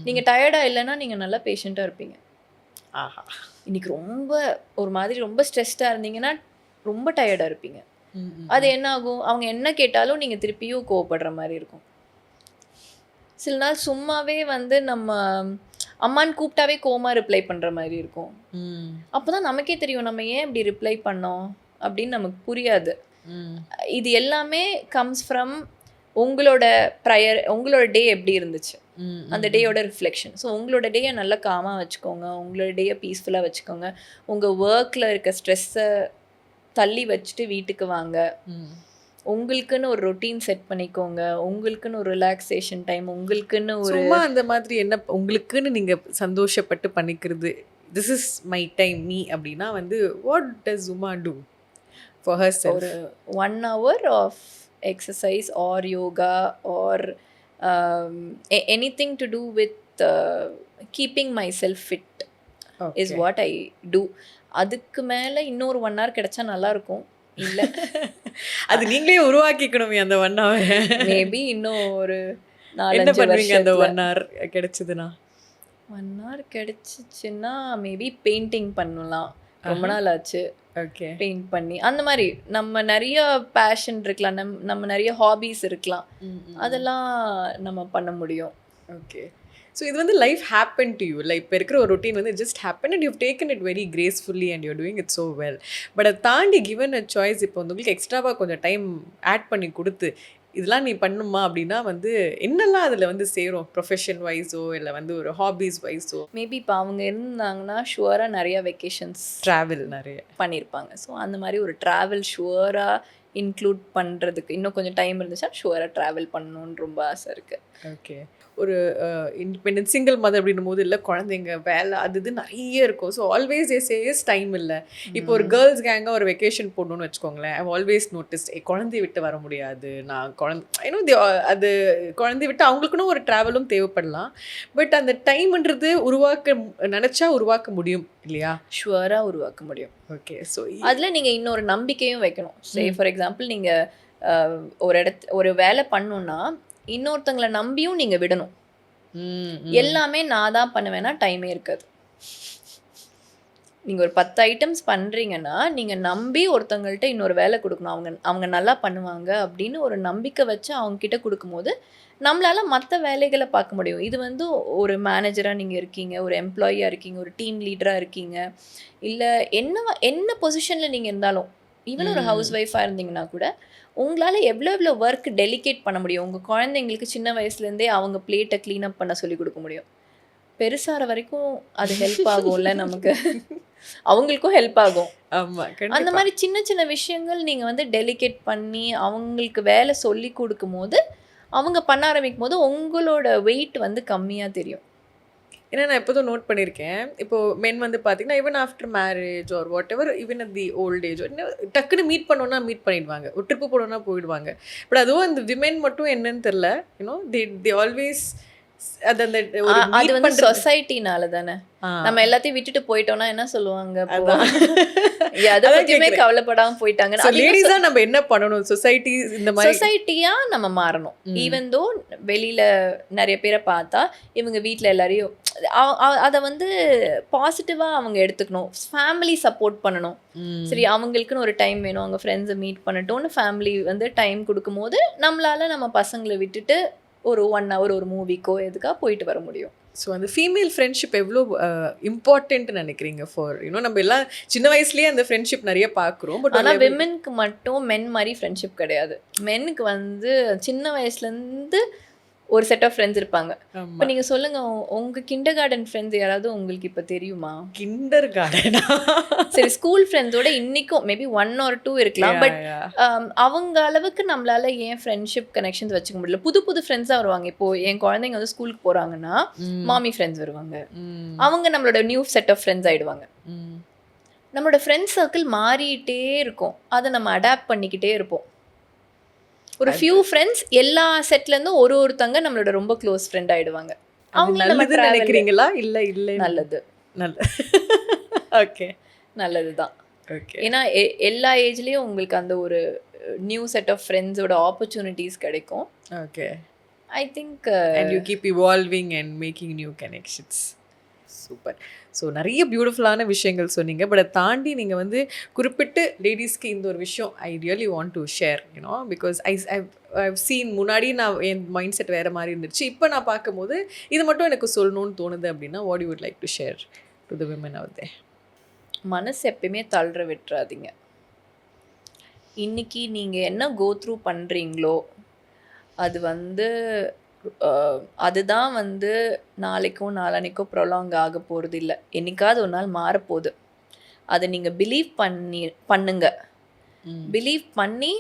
நீங்கள் டயர்டாக இல்லைன்னா நீங்கள் நல்லா பேஷண்ட்டாக இருப்பீங்க. ஆஹா. இன்னைக்கு ரொம்ப ஒரு மாதிரி ரொம்ப ஸ்ட்ரெஸ்டாக இருந்தீங்கன்னா ரொம்ப டயர்டாக இருப்பீங்க. அது என்ன ஆகும், அவங்க என்ன கேட்டாலும் நீங்கள் திருப்பியும் கோவப்படுற மாதிரி இருக்கும். சில நாள் சும்மாவே வந்து நம்ம அம்மான்னு கூப்பிட்டாவே கோவமா ரிப்ளை பண்ணுற மாதிரி இருக்கும். அப்போ தான் நமக்கே தெரியும் நம்ம ஏன் இப்படி ரிப்ளை பண்ணோம் அப்படின்னு நமக்கு புரியாது. இது எல்லாமே கம்ஸ் ஃப்ரம் உங்களோட உங்களோட டே எப்படி இருந்துச்சு, அந்த டேயோட ரிஃப்ளெக்ஷன். ஸோ உங்களோட டேயை நல்லா காமாக வச்சுக்கோங்க, உங்களோட டேயை பீஸ்ஃபுல்லாக வச்சுக்கோங்க. உங்கள் ஒர்க்கில் இருக்க ஸ்ட்ரெஸ்ஸை தள்ளி வச்சுட்டு வீட்டுக்கு வாங்க. உங்களுக்குன்னு ஒரு ரொட்டீன் செட் பண்ணிக்கோங்க, உங்களுக்குன்னு ஒரு ரிலாக்ஸேஷன் டைம், உங்களுக்குன்னு ஒரு சும்மா அந்த மாதிரி என்ன உங்களுக்குன்னு நீங்கள் சந்தோஷப்பட்டு பண்ணிக்கிறது, this is my time me அப்படின்னா வந்து what does Uma do for herself? ஒரு 1 hour of exercise or yoga or anything to do with keeping myself fit is what I do. அதுக்கு மேலே இன்னொரு 1 hour கிடைச்சா நல்லாயிருக்கும். இல்லை அது நீங்களே உருவாக்கிக்கணுமே அந்த 1 hour. மேபி இன்னும் ஒரு என்ன 4-5 பண்ணுவீங்க அந்த வருஷத்துல 1 hour கிடைச்சதுன்னா? 1 hour கிடைச்சிச்சுன்னா மேபி பெயிண்டிங் பண்ணலாம். ரொம்ப நாள் ஆச்சு ஓகே. பெயிண்ட் பண்ணி அந்த மாதிரி நம்ம நிறைய பேஷன் இருக்கலாம், நம்ம நிறைய ஹாபீஸ் இருக்கலாம், அதெல்லாம் நம்ம பண்ண முடியும். ஓகே. ஸோ இது வந்து லைஃப் ஹேப்பன் டு யூ, இல்லை இப்போ இருக்கிற ஒரு ரொட்டீன் வந்து just happen and you've taken it very gracefully and you're doing it so well. But அதை தாண்டி கிவன் அ சாய்ஸ் இப்போ வந்து உங்களுக்கு எக்ஸ்ட்ராவாக கொஞ்சம் டைம் ஆட் பண்ணி கொடுத்து இதெல்லாம் நீ பண்ணுமா அப்படின்னா வந்து என்னெல்லாம் அதில் வந்து சேரும், ப்ரொஃபஷன் வைஸோ இல்லை வந்து ஒரு ஹாபீஸ் வைஸோ? மேபி இப்போ அவங்க இருந்தாங்கன்னா ஷுவராக நிறையா வெக்கேஷன்ஸ் ட்ராவல் நிறைய பண்ணியிருப்பாங்க. ஸோ அந்த மாதிரி ஒரு ட்ராவல் ஷுவராக இன்க்ளூட் பண்ணுறதுக்கு இன்னும் கொஞ்சம் டைம் இருந்துச்சா ஷுவராக ட்ராவல் பண்ணணுன்னு ரொம்ப ஆசை இருக்குது. ஓகே. ஒரு இண்டிபெண்டன்ட் சிங்கிள் மதர் அப்படின்னும் போது இல்லை குழந்தைங்க வேலை அது இது நிறைய இருக்கும். ஸோ ஆல்வேஸ் சேஸ் டைம் இல்லை. இப்போ ஒரு கேர்ள்ஸ் கேங்காக ஒரு வெக்கேஷன் போடணும்னு வச்சுக்கோங்களேன். ஐ ஆல்வேஸ் நோட்டிஸ் குழந்தைய விட்டு வர முடியாது. நான் அது குழந்தைய விட்டு அவங்களுக்குன்னு ஒரு ட்ராவலும் தேவைப்படலாம். பட் அந்த டைம்ன்றது நினச்சா உருவாக்க முடியும் இல்லையா? ஷுவராக உருவாக்க முடியும். ஓகே. ஸோ அதில் நீங்கள் இன்னொரு நம்பிக்கையும் வைக்கணும். சே ஃபார் எக்ஸாம்பிள் நீங்கள் ஒரு வேலை பண்ணணுன்னா இன்னொருத்தங்களை நம்பியும் நீங்கள் விடணும். எல்லாமே நான் தான் பண்ணுவேன்னா டைமே இருக்காது. நீங்கள் ஒரு 10 ஐட்டம்ஸ் பண்ணுறீங்கன்னா நீங்கள் நம்பி ஒருத்தங்கள்ட்ட இன்னொரு வேலை கொடுக்கணும். அவங்க நல்லா பண்ணுவாங்க அப்படின்னு ஒரு நம்பிக்கை வச்சு அவங்கக்கிட்ட கொடுக்கும்போது நம்மளால் மற்ற வேலைகளை பார்க்க முடியும். இது வந்து ஒரு மேனேஜராக நீங்கள் இருக்கீங்க, ஒரு எம்ப்ளாயியாக இருக்கீங்க, ஒரு டீம் லீடராக இருக்கீங்க, இல்லை என்ன பொசிஷனில் நீங்கள் இருந்தாலும், ஈவன் ஒரு ஹவுஸ் ஒய்ஃபாக இருந்தீங்கன்னா கூட உங்களால் எவ்வளோ ஒர்க் டெலிகேட் பண்ண முடியும். உங்கள் குழந்தைங்களுக்கு சின்ன வயசுலேருந்தே அவங்க பிளேட்டை க்ளீனப் பண்ண சொல்லி கொடுக்க முடியும். பெருசாகிற வரைக்கும் அது ஹெல்ப் ஆகும்ல நமக்கு, அவங்களுக்கும் ஹெல்ப் ஆகும். அந்த மாதிரி சின்ன சின்ன விஷயங்கள் நீங்கள் வந்து டெலிகேட் பண்ணி அவங்களுக்கு வேலை சொல்லி கொடுக்கும் போது அவங்க பண்ண ஆரம்பிக்கும் போது உங்களோட வெயிட் வந்து கம்மியாக தெரியும். ஏன்னா நான் எப்போதும் நோட் பண்ணியிருக்கேன், இப்போது மென் வந்து பார்த்தீங்கன்னா even after marriage or whatever, even at the old age டக்குன்னு மீட் பண்ணோன்னா மீட் பண்ணிடுவாங்க, ஒரு ட்ரிப்பு போடணுன்னா போயிடுவாங்க. பட் அதுவும் அந்த விமென் மட்டும் என்னன்னு தெரில, யூனோ தே ஆல்வேஸ் அது வந்து சொசைட்டினால தானே. நம்ம எல்லாத்தையும் விட்டுட்டு போயிட்டோம்னா என்ன சொல்லுவாங்க, அதை பத்தியுமே கவலைப்படாம போயிட்டாங்க. லேடிஸா நம்ம என்ன பண்ணணும், சொசைட்டி இந்த மாதிரி சொசைட்டியா நம்ம மாறணும். ஈவன் தோ வெளியில நிறைய பேரை பார்த்தா இவங்க வீட்டில் எல்லாரையும் அதை வந்து பாசிட்டிவா அவங்க எடுத்துக்கணும். ஃபேமிலி சப்போர்ட் பண்ணணும். சரி, அவங்களுக்குன்னு ஒரு டைம் வேணும், அவங்க ஃப்ரெண்ட்ஸை மீட் பண்ணட்டும்னு ஃபேமிலி வந்து டைம் கொடுக்கும் போது நம்மளால நம்ம பசங்களை விட்டுட்டு ஒரு 1 hour ஒரு மூவிக்கோ எதுக்காக போயிட்டு வர முடியும். ஸோ அந்த ஃபீமேல் ஃப்ரெண்ட்ஷிப் எவ்வளோ இம்பார்ட்டன்ட்னு நினைக்கிறீங்க ஃபார் நம்ம எல்லாம் சின்ன வயசுலேயே அந்த ஃப்ரெண்ட்ஷிப் நிறைய பார்க்குறோம். பட் ஆனால் விமென்க்கு மட்டும் மென் மாதிரி ஃப்ரெண்ட்ஷிப் கிடையாது. மென்னுக்கு வந்து சின்ன வயசுலேருந்து ஒரு செட் ஆஃப் ஃப்ரெண்ட்ஸ் இருப்பாங்க. இப்போ நீங்கள் சொல்லுங்கள், உங்கள் கிண்டர் கார்டன் ஃப்ரெண்ட்ஸ் யாராவது உங்களுக்கு இப்போ தெரியுமா? கிண்டர் கார்டனா? சரி, ஸ்கூல் ஃப்ரெண்ட்ஸோட இன்றைக்கும் மேபி 1 or 2 இருக்கலாம். பட் அவங்க அளவுக்கு நம்மளால ஏன் ஃப்ரெண்ட்ஷிப் கனெக்ஷன்ஸ் வச்சுக்க முடியல? புது புது ஃப்ரெண்ட்ஸாக வருவாங்க. இப்போது என் குழந்தைங்க வந்து ஸ்கூலுக்கு போகிறாங்கன்னா மாமி ஃப்ரெண்ட்ஸ் வருவாங்க, அவங்க நம்மளோட நியூ செட் ஆஃப் ஃப்ரெண்ட்ஸ் ஆகிடுவாங்க. நம்மளோட ஃப்ரெண்ட்ஸ் சர்க்கிள் மாறிட்டே இருக்கும், அதை நம்ம அடாப்ட் பண்ணிக்கிட்டே இருப்போம். ஒரு ஃபியூ ஃப்ரெண்ட்ஸ் எல்லா செட்லேருந்தும் ஒருத்தங்க நம்மளோட ரொம்ப க்ளோஸ் ஃப்ரெண்ட் ஆகிடுவாங்க. அவங்க நினைக்கிறீங்களா? இல்லை இல்லை, நல்லது. ஓகே நல்லது தான். ஓகே ஏன்னா எல்லா ஏஜ்லேயும் உங்களுக்கு அந்த ஒரு நியூ செட் ஆஃப் ஃப்ரெண்ட்ஸோட ஆப்பர்ச்சுனிட்டிஸ் கிடைக்கும். Okay I think and you keep evolving and making new connections. Super. So நிறைய பியூட்டிஃபுல்லான விஷயங்கள் சொன்னீங்க. பட் அதை தாண்டி நீங்கள் வந்து குறிப்பிட்டு லேடிஸ்க்கு இந்த ஒரு விஷயம் I really want to share you know because I've seen முன்னாடி நான் என் மைண்ட் செட் வேறு மாதிரி இருந்துச்சு. இப்போ நான் பார்க்கும்போது இது மட்டும் எனக்கு சொல்லணும்னு தோணுது அப்படின்னா what you would like to share to the women out there? மனசு எப்பயுமே தளர விட்டுறாதீங்க. இன்னைக்கு நீங்கள் என்ன கோ த்ரூ பண்ணுறீங்களோ அது வந்து அதுதான் வந்து நாளைக்கோ நாளானிக்கோ ப்ரொலாங் ஆக போகிறது இல்லை. என்னைக்காவது ஒரு நாள் மாறப்போகுது. அதை நீங்கள் பண்ணுங்க. பிலீவ் பண்ணி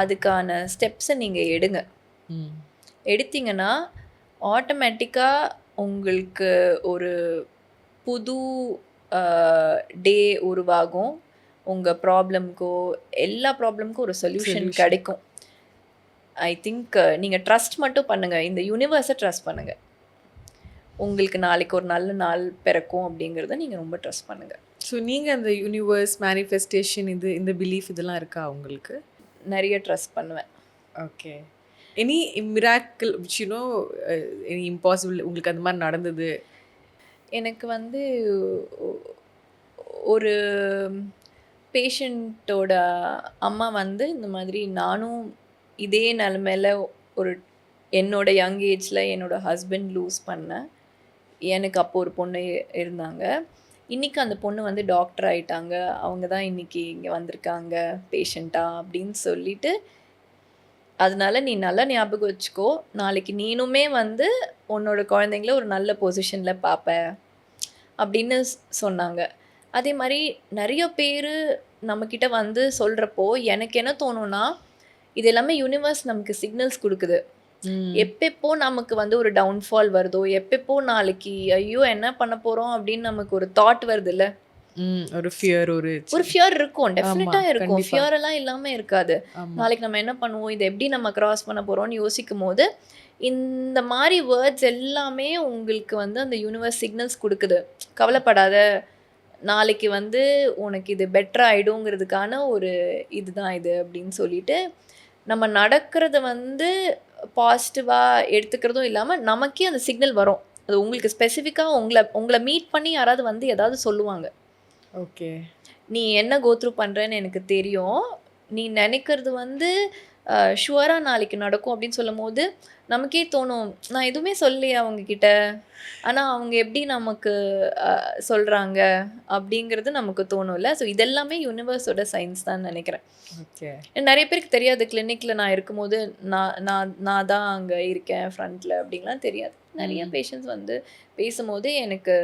அதுக்கான ஸ்டெப்ஸை நீங்கள் எடுங்க. எடுத்தீங்கன்னா ஆட்டோமேட்டிக்காக உங்களுக்கு ஒரு புது டே உருவாகும். உங்கள் ப்ராப்ளம்க்கோ எல்லா ப்ராப்ளம்க்கும் ஒரு சொல்யூஷன் கிடைக்கும். ஐ திங்க் நீங்கள் ட்ரஸ்ட் மட்டும் பண்ணுங்கள். இந்த யூனிவர்ஸை ட்ரஸ்ட் பண்ணுங்கள். உங்களுக்கு நாளைக்கு ஒரு நல்ல நாள் பிறக்கும் அப்படிங்கிறத நீங்கள் ரொம்ப ட்ரஸ்ட் பண்ணுங்கள். ஸோ நீங்கள் அந்த யூனிவர்ஸ் மேனிஃபெஸ்டேஷன் இந்த பிலீஃப் இதெல்லாம் இருக்கா உங்களுக்கு? நிறைய ட்ரஸ்ட் பண்ணுவேன். Okay. Any miracle which you know any impossible உங்களுக்கு அந்த மாதிரி நடந்தது? எனக்கு வந்து ஒரு பேஷண்ட்டோட அம்மா வந்து இந்த மாதிரி நானும் இதே நிலமையில ஒரு என்னோட யங் ஏஜில் என்னோட ஹஸ்பண்ட் லூஸ் பண்ணேன். எனக்கு அப்போ ஒரு பொண்ணு இருந்தாங்க. இன்றைக்கி அந்த பொண்ணு வந்து டாக்டர் ஆகிட்டாங்க. அவங்க தான் இன்றைக்கி இங்கே வந்திருக்காங்க பேஷண்ட்டாக அப்படின்னு சொல்லிட்டு, அதனால நீ நல்லா ஞாபகம் வச்சுக்கோ, நாளைக்கு நீனுமே வந்து உன்னோட குழந்தைங்கள ஒரு நல்ல பொசிஷனில் பார்ப்ப அப்படின்னு சொன்னாங்க. அதே மாதிரி நிறைய பேர் நம்மக்கிட்ட வந்து சொல்கிறப்போ எனக்கு என்ன தோணுன்னா, இது எல்லாமே யூனிவர்ஸ் நமக்கு சிக்னல்ஸ் கொடுக்குது. எப்பப்போ நமக்கு வந்து ஒரு டவுன்ஃபால் வருதோ, எப்பப்போ நாளைக்கு ஐயோ என்ன பண்ண போகிறோம் அப்படின்னு நமக்கு ஒரு தாட் வருது இல்லை, ஒரு ஃபியர் இருக்கும். டெஃபினட்டாக இருக்கும். ஃபியர் எல்லாம் இல்லாமல் இருக்காது. நாளைக்கு நம்ம என்ன பண்ணுவோம், இதை எப்படி நம்ம கிராஸ் பண்ண போகிறோம்னு யோசிக்கும் போது இந்த மாதிரி வேர்ட்ஸ் எல்லாமே உங்களுக்கு வந்து அந்த யூனிவர்ஸ் சிக்னல்ஸ் கொடுக்குது. கவலைப்படாத, நாளைக்கு வந்து உனக்கு இது பெட்டர் ஆகிடுங்கிறதுக்கான ஒரு இதுதான் இது அப்படின்னு சொல்லிட்டு நம்ம நடக்கிறத வந்து பாசிட்டிவாக எடுத்துக்கிறதும் இல்லாமல் நமக்கே அந்த சிக்னல் வரும். அது உங்களுக்கு ஸ்பெசிஃபிக்காக உங்களை மீட் பண்ணி யாராவது வந்து ஏதாவது சொல்லுவாங்க. ஓகே, நீ என்ன கோத்ரூ பண்ணுறேன்னு எனக்கு தெரியும், நீ நினைக்கிறது வந்து ஷுவராக நாளைக்கு நடக்கும் அப்படின்னு சொல்லும் போது நமக்கே தோணும், நான் எதுவுமே சொல்லலையே அவங்கக்கிட்ட, ஆனால் அவங்க எப்படி நமக்கு சொல்கிறாங்க அப்படிங்கிறது நமக்கு தோணும்ல. ஸோ இதெல்லாமே யூனிவர்ஸோட சயின்ஸ் தான் நினைக்கிறேன். ஓகே, நிறைய பேருக்கு தெரியாது. கிளினிக்கில் நான் இருக்கும்போது நான் தான் அங்கே இருக்கேன் ஃப்ரண்ட்டில் அப்படின்லாம் தெரியாது. நிறைய பேஷண்ட்ஸ் வந்து பேசும்போது எனக்கு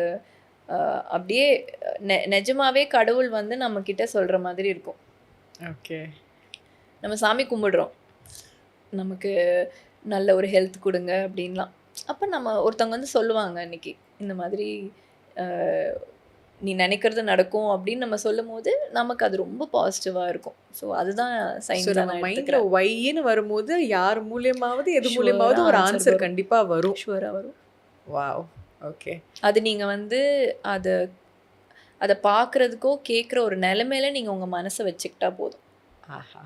அப்படியே நிஜமாவே கடவுள் வந்து நம்மக்கிட்ட சொல்கிற மாதிரி இருக்கும். ஓகே, நம்ம சாமி கும்பிடுறோம், நமக்கு நல்ல ஒரு ஹெல்த் கொடுங்க அப்படின்லாம். அப்போ நம்ம ஒருத்தவங்க வந்து சொல்லுவாங்க இன்னைக்கு இந்த மாதிரி நீ நினைக்கிறது நடக்கும் அப்படின்னு நம்ம சொல்லும் போது நமக்கு அது ரொம்ப பாசிட்டிவாக இருக்கும். ஸோ அதுதான் சயின்ஸ். நம்ம மைண்டில் ஒய்ன்னு வரும்போது யார் மூலியமாவது எது மூலியமாவது ஒரு ஆன்சர் கண்டிப்பாக வரும். ஷுவராக வரும். வாவ். ஓகே, அது நீங்கள் வந்து அதை பார்க்குறதுக்கோ கேட்குற ஒரு நிலைமையில நீங்கள் உங்கள் மனசை வச்சுக்கிட்டா போதும். ஆஹா,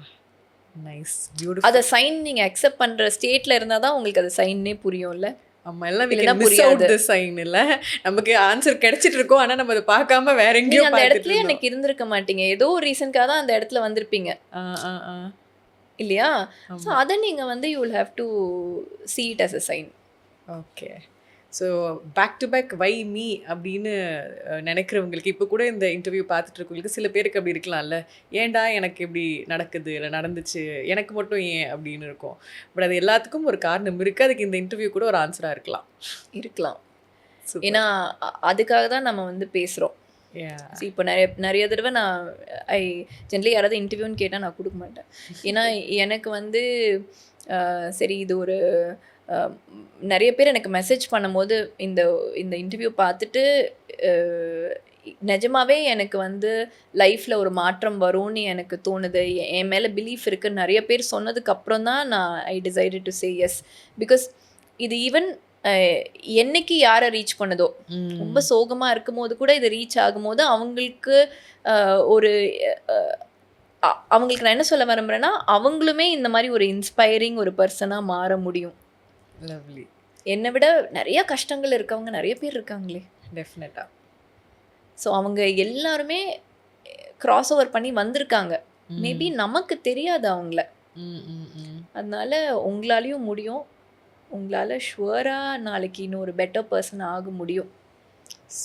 நைஸ், பியூட்டிஃபுல். அதை சைன் நீங்கள் அக்செப்ட் பண்ணுற ஸ்டேட்டில் இருந்தால் தான் உங்களுக்கு அது சைன்னே புரியும்ல. ஆமாம், எல்லாம் புரியாது சைன் இல்லை, நமக்கு ஆன்சர் கிடைச்சிட்டு இருக்கோம், ஆனால் நம்ம அதை பார்க்காம வேற எங்கேயும் அந்த இடத்துல எனக்கு இருந்திருக்க மாட்டீங்க, ஏதோ ஒரு ரீசனுக்காக தான் அந்த இடத்துல வந்திருப்பீங்க இல்லையா? ஸோ அதை நீங்கள் வந்து you will have to see it as a sign. Okay, so back to back why me அப்படின்னு நினைக்கிறவங்களுக்கு, இப்போ கூட இந்த இன்டர்வியூ பார்த்துட்டு இருக்கவங்களுக்கு சில பேருக்கு அப்படி இருக்கலாம்ல, ஏன்டா எனக்கு இப்படி நடக்குது இல்லை நடந்துச்சு எனக்கு மட்டும் ஏன் அப்படின்னு இருக்கும். பட் அது எல்லாத்துக்கும் ஒரு காரணம் இருக்குது. அதுக்கு இந்த இன்டர்வியூ கூட ஒரு ஆன்சராக இருக்கலாம். ஏன்னா அதுக்காக தான் நம்ம வந்து பேசுகிறோம். இப்போ நிறைய தடவை நான் ஜென்ரலி யாராவது இன்டர்வியூன்னு கேட்டால் நான் கொடுக்க மாட்டேன். ஏன்னா எனக்கு வந்து சரி இது ஒரு நிறைய பேர் எனக்கு மெசேஜ் பண்ணும்போது இந்த இன்டர்வியூ பார்த்துட்டு நிஜமாவே எனக்கு வந்து லைஃப்பில் ஒரு மாற்றம் வரும்னு எனக்கு தோணுது, என் மேலே பிலீஃப் இருக்குன்னு நிறைய பேர் சொன்னதுக்கு அப்புறம் தான் நான் I decided to say yes. Because இது ஈவன் என்னைக்கு யாரை ரீச் பண்ணுதோ, ரொம்ப சோகமா இருக்கும்போது கூட இது ரீச் ஆகும்போது அவங்களுக்கு ஒரு அவங்களுக்கு நான் என்ன சொல்ல விரும்புறேன்னா, அவங்களுமே இந்த மாதிரி ஒரு இன்ஸ்பைரிங் ஒரு பர்சனா மாற முடியும். லவ்லி. என்னை விட நிறைய கஷ்டங்கள் இருக்கவங்க நிறைய பேர் இருக்காங்களே. டெஃபினட்டாக. ஸோ அவங்க எல்லாருமே கிராஸ் ஓவர் பண்ணி வந்திருக்காங்க. மேபி நமக்கு தெரியாது அவங்கள. அதனால உங்களாலையும் முடியும். உங்களால் ஷுவராக நாளைக்கு இன்னொரு பெட்டர் பர்சன் ஆக முடியும்.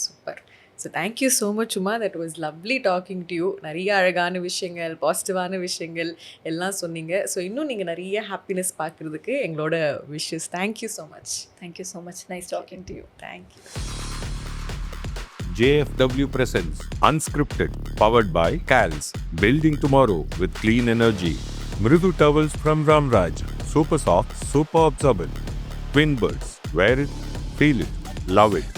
Super. So thank you so much Uma. That was lovely talking to you. நிறைய அழகான விஷயங்கள், பாசிட்டிவான விஷயங்கள் எல்லாம் சொன்னீங்க. ஸோ இன்னும் நீங்கள் நிறைய ஹாப்பினஸ் பார்க்குறதுக்கு எங்களோட wishes. Thank you so much. Thank you so much. Nice talking to you. Thank you. JFW presents Unscripted, powered by CALS, Building Tomorrow with Clean Energy. Mridu towels from Ramraj, super soft, super absorbent. Twin birds, wear it, feel it, love it.